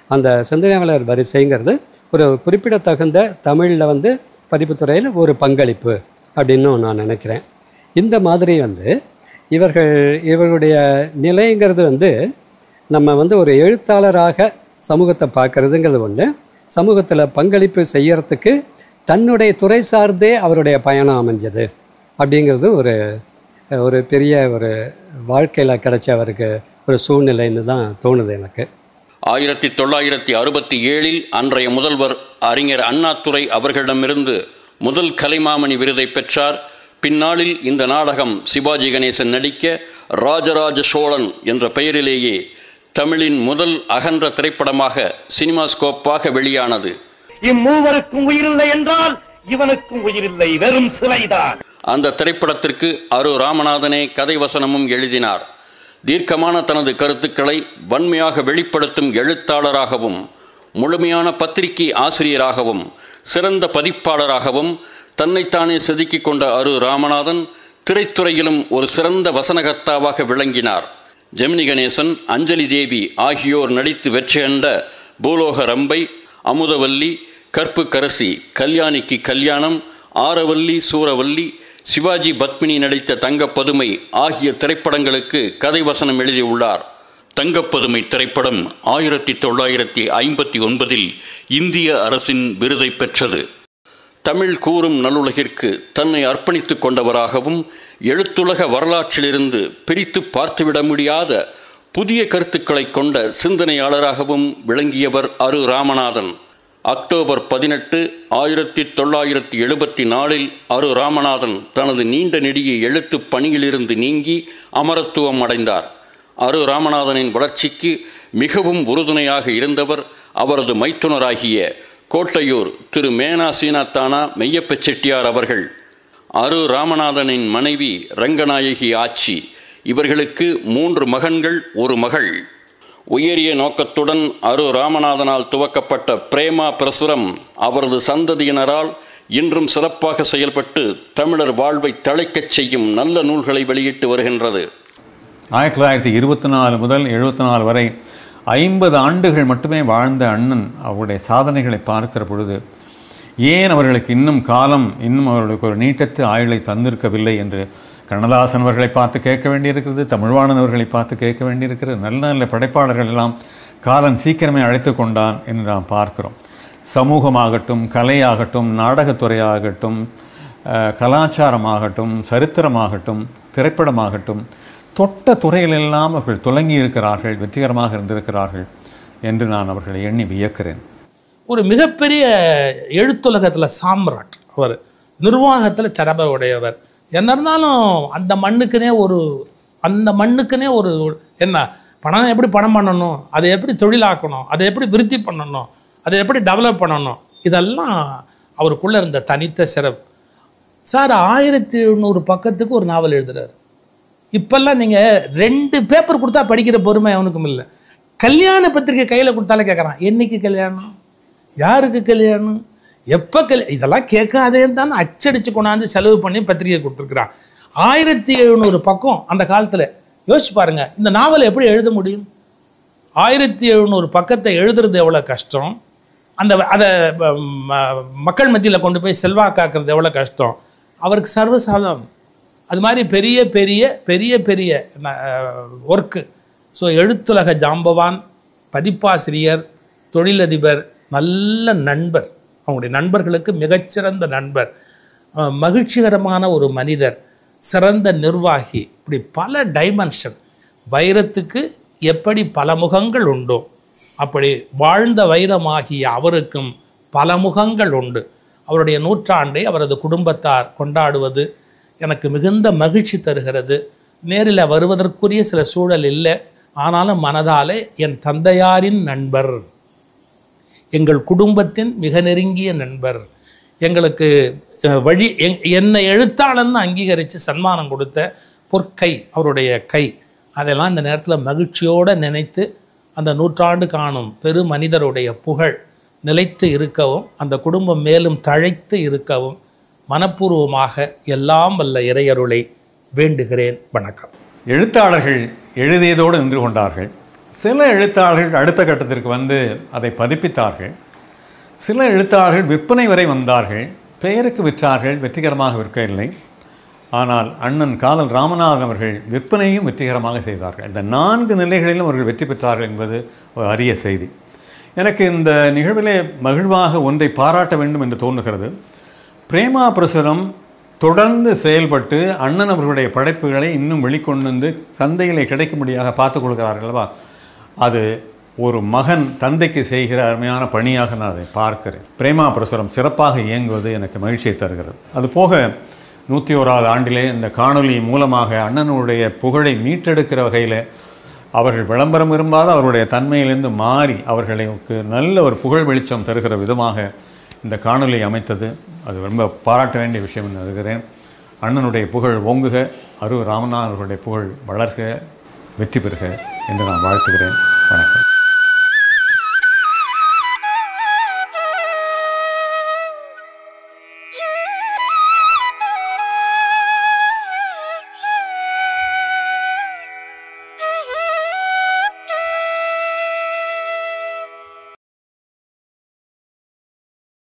அந்த சிந்தனையாளர் வரிசைங்கிறது ஒரு குறிப்பிடத்தகுந்த தமிழில் வந்து பதிப்புத்துறையில் ஒரு பங்களிப்பு அப்படின்னு நான் நினைக்கிறேன். இந்த மாதிரி வந்து இவர்களுடைய நிலைங்கிறது வந்து நம்ம வந்து ஒரு எழுத்தாளராக சமூகத்தை பார்க்குறதுங்கிறது ஒன்று, சமூகத்தில் பங்களிப்பு செய்யறதுக்கு தன்னுடைய துறை சார்ந்தே அவருடைய பயணம் அமைஞ்சது அப்படிங்கிறது ஒரு பெரிய ஒரு வாழ்க்கையில் கிடைச்ச அவருக்கு ஒரு சூழ்நிலைன்னு தான் தோணுது எனக்கு. 1967 அன்றைய முதல்வர் அறிஞர் அண்ணாதுரை அவர்களிடமிருந்து முதல் கலைமாமணி விருதை பெற்றார். பின்னாளில் இந்த நாடகம் சிவாஜி கணேசன் நடிக்க ராஜராஜ சோழன் என்ற பெயரிலேயே தமிழின் முதல் அகன்ற திரைப்படமாக சினிமாஸ்கோப்பாக வெளியானது. இம்மூவருக்கும் உயிரில்லை என்றால் இவனுக்கும் உயிரில்லை, வெறும் சிலைதான். அந்த திரைப்படத்திற்கு அரு ராமநாதனே கதை வசனமும் எழுதினார். தீர்க்கமான தனது கருத்துக்களை வன்மையாக வெளிப்படுத்தும் எழுத்தாளராகவும், முழுமையான பத்திரிகை ஆசிரியராகவும், சிறந்த பதிப்பாளராகவும் தன்னைத்தானே செதுக்கிக் கொண்ட அரு ராமநாதன் திரைத்துறையிலும் ஒரு சிறந்த வசனகர்த்தாவாக விளங்கினார். ஜெமினி கணேசன், அஞ்சலி தேவி ஆகியோர் நடித்து வெற்றி கண்ட பூலோக ரம்பை, அமுதவல்லி, கற்பு கரசி, கல்யாணிக்கு கல்யாணம், ஆரவல்லி சூரவல்லி, சிவாஜி பத்மினி நடித்த தங்கப்பதுமை ஆகிய திரைப்படங்களுக்கு கதை வசனம் எழுதியுள்ளார். தங்கப்பதுமை திரைப்படம் 1959 இந்திய அரசின் விருதை பெற்றது. தமிழ் கூறும் நல்லுலகிற்கு தன்னை அர்ப்பணித்துக் கொண்டவராகவும், எழுத்துலக வரலாற்றிலிருந்து பிரித்து பார்த்துவிட முடியாத புதிய கருத்துக்களை கொண்ட சிந்தனையாளராகவும் விளங்கியவர் அரு ராமநாதன். அக்டோபர் 18, 1974 அரு ராமநாதன் தனது நீண்ட நெடிய எழுத்து பணியிலிருந்து நீங்கி அமரத்துவம் அடைந்தார். அரு ராமநாதனின் வளர்ச்சிக்கு மிகவும் உறுதுணையாக இருந்தவர் அவரது மைத்துனராகிய கோட்டையூர் திரு மேனா சீனாத்தானா மெய்யப்ப செட்டியார் அவர்கள். அரு ராமநாதனின் மனைவி ரங்கநாயகி ஆச்சி. இவர்களுக்கு 3 மகன்கள், 1 மகள். உயரிய நோக்கத்துடன் அரு ராமநாதனால் துவக்கப்பட்ட பிரேமா பிரசுரம் அவரது சந்ததியினரால் இன்றும் சிறப்பாக செயல்பட்டு தமிழர் வாழ்வை தழைக்கச் செய்யும் நல்ல நூல்களை வெளியிட்டு வருகின்றது. 1924 முதல் 74 வரை 50 ஆண்டுகள் மட்டுமே வாழ்ந்த அண்ணன் அவருடைய சாதனைகளை பார்க்கிற பொழுது ஏன் அவர்களுக்கு இன்னும் அவர்களுக்கு ஒரு நீட்டத்து ஆயுளை தந்திருக்கவில்லை என்று கண்ணதாசன் அவர்களை பார்த்து கேட்க வேண்டியிருக்கிறது, தமிழ்வாணன் அவர்களை பார்த்து கேட்க வேண்டியிருக்கிறது. நல்ல நல்ல படைப்பாளர்கள் எல்லாம் காலன் சீக்கிரமே அழைத்து கொண்டான் என்று நாம் பார்க்கிறோம். சமூகமாகட்டும், கலையாகட்டும், நாடகத்துறையாகட்டும், கலாச்சாரமாகட்டும், சரித்திரமாகட்டும், திரைப்படமாகட்டும், தொட்ட துறையிலெல்லாம் அவர்கள் துலங்கி இருக்கிறார்கள், வெற்றிகரமாக இருந்திருக்கிறார்கள் என்று நான் அவர்களை எண்ணி வியக்கிறேன். ஒரு மிகப்பெரிய எழுத்துலகத்தில் சாம்ராட் அவர், நிர்வாகத்தில் திறமை உடையவர். என்ன இருந்தாலும் அந்த மண்ணுக்குனே ஒரு என்ன பணம், எப்படி பணம் பண்ணணும், அதை எப்படி தொழிலாக்கணும், அதை எப்படி விருத்தி பண்ணணும், அதை எப்படி டெவலப் பண்ணணும், இதெல்லாம் அவருக்குள்ளே இருந்த தனித்த சிறப்பு. சார் 1700 பக்கத்துக்கு ஒரு நாவல் எழுதுறாரு. இப்போல்லாம் நீங்கள் 2 பேப்பர் கொடுத்தா படிக்கிற பொறுமை அவனுக்கும் இல்லை. கல்யாண பத்திரிக்கை கையில் கொடுத்தாலே கேட்குறான், என்னைக்கு கல்யாணம், யாருக்கு கல்யாணம், எப்போ இதெல்லாம் கேட்காதேன்னு தான் அச்சடித்து கொண்டாந்து செலவு பண்ணி பத்திரிகை கொடுத்துருக்குறான். 1700 பக்கம் அந்த காலத்தில் யோசிச்சு பாருங்க, இந்த நாவலை எப்படி எழுத முடியும்? 1700 பக்கத்தை எழுதுறது எவ்வளோ கஷ்டம், அதை மக்கள் மத்தியில் கொண்டு போய் செல்வாக்காக்குறது எவ்வளோ கஷ்டம். அவருக்கு சர்வசாதாரணம். அது மாதிரி பெரிய பெரிய பெரிய பெரிய ஒர்க்கு. ஸோ எழுத்துலக ஜாம்பவான், பதிப்பாசிரியர், தொழிலதிபர், நல்ல நண்பர், அவங்களுடைய நண்பர்களுக்கு மிகச்சிறந்த நண்பர், மகிழ்ச்சிகரமான ஒரு மனிதர், சிறந்த நிர்வாகி. இப்படி பல டைமென்ஷன். வைரத்துக்கு எப்படி பல முகங்கள் உண்டோ அப்படி வாழ்ந்த வைரமாகிய அவருக்கும் பல முகங்கள் உண்டு. அவருடைய நூற்றாண்டை அவரது குடும்பத்தார் கொண்டாடுவது எனக்கு மிகுந்த மகிழ்ச்சி தருகிறது. நேரில் வருவதற்குரிய சில சூழல் இல்லை, ஆனாலும் மனதாலே என் தந்தையாரின் நண்பர், எங்கள் குடும்பத்தின் மிக நெருங்கிய நண்பர், எங்களுக்கு என்னை எழுத்தாளன்னு அங்கீகரித்து சன்மானம் கொடுத்த பொற்கை, அவருடைய கை, அதெல்லாம் இந்த நேரத்தில் மகிழ்ச்சியோடு நினைத்து அந்த நூற்றாண்டு காணும் பெரு மனிதருடைய புகழ் நிலைத்து இருக்கவும், அந்த குடும்பம் மேலும் தழைத்து இருக்கவும் மனப்பூர்வமாக எல்லாம் வல்ல இறையருளை வேண்டுகிறேன். வணக்கம். எழுத்தாளர்கள் எழுதியதோடு நின்று கொண்டார்கள். சில எழுத்தாளர்கள் அடுத்த கட்டத்திற்கு வந்து அதை பதிப்பித்தார்கள். சில எழுத்தாளர்கள் விற்பனை வரை வந்தார்கள், பெயருக்கு விற்றார்கள், வெற்றிகரமாக விற்கவில்லை. ஆனால் அண்ணன் காதல் ராமநாதன் அவர்கள் விற்பனையும் வெற்றிகரமாக செய்தார்கள். இந்த 4 நிலைகளிலும் அவர்கள் வெற்றி பெற்றார்கள் என்பது ஒரு அரிய செய்தி. எனக்கு இந்த நிகழ்விலே மகிழ்வாக ஒன்றை பாராட்ட வேண்டும் என்று தோன்றுகிறது. பிரேமா பிரசுரம் தொடர்ந்து செயல்பட்டு அண்ணன் அவர்களுடைய படைப்புகளை இன்னும் வெளிக்கொண்டு வந்து சந்தையிலே கிடைக்கும்படியாக பார்த்து கொள்கிறார்கள்வா, அது ஒரு மகன் தந்தைக்கு செய்கிற அருமையான பணியாக நான் அதை பார்க்கிறேன். பிரேமா பிரசுரம் சிறப்பாக இயங்குவது எனக்கு மகிழ்ச்சியை தருகிறது. அதுபோக 101வது ஆண்டிலே இந்த காணொலி மூலமாக அண்ணனுடைய புகழை மீட்டெடுக்கிற வகையில் அவர்கள் விளம்பரம் விரும்பாத அவருடைய தன்மையிலிருந்து மாறி அவர்களுக்கு நல்ல ஒரு புகழ் வெளிச்சம் தருகிற விதமாக இந்த காணொலி அமைத்தது. அது ரொம்ப பாராட்ட வேண்டிய விஷயம் என்று நினைக்கிறேன். அண்ணனுடைய புகழ் ஓங்குக, ராமநாதன் அவர்களுடைய புகழ் வளர்க, வெற்றி பெறுக என்று நான் வாழ்த்துகிறேன்.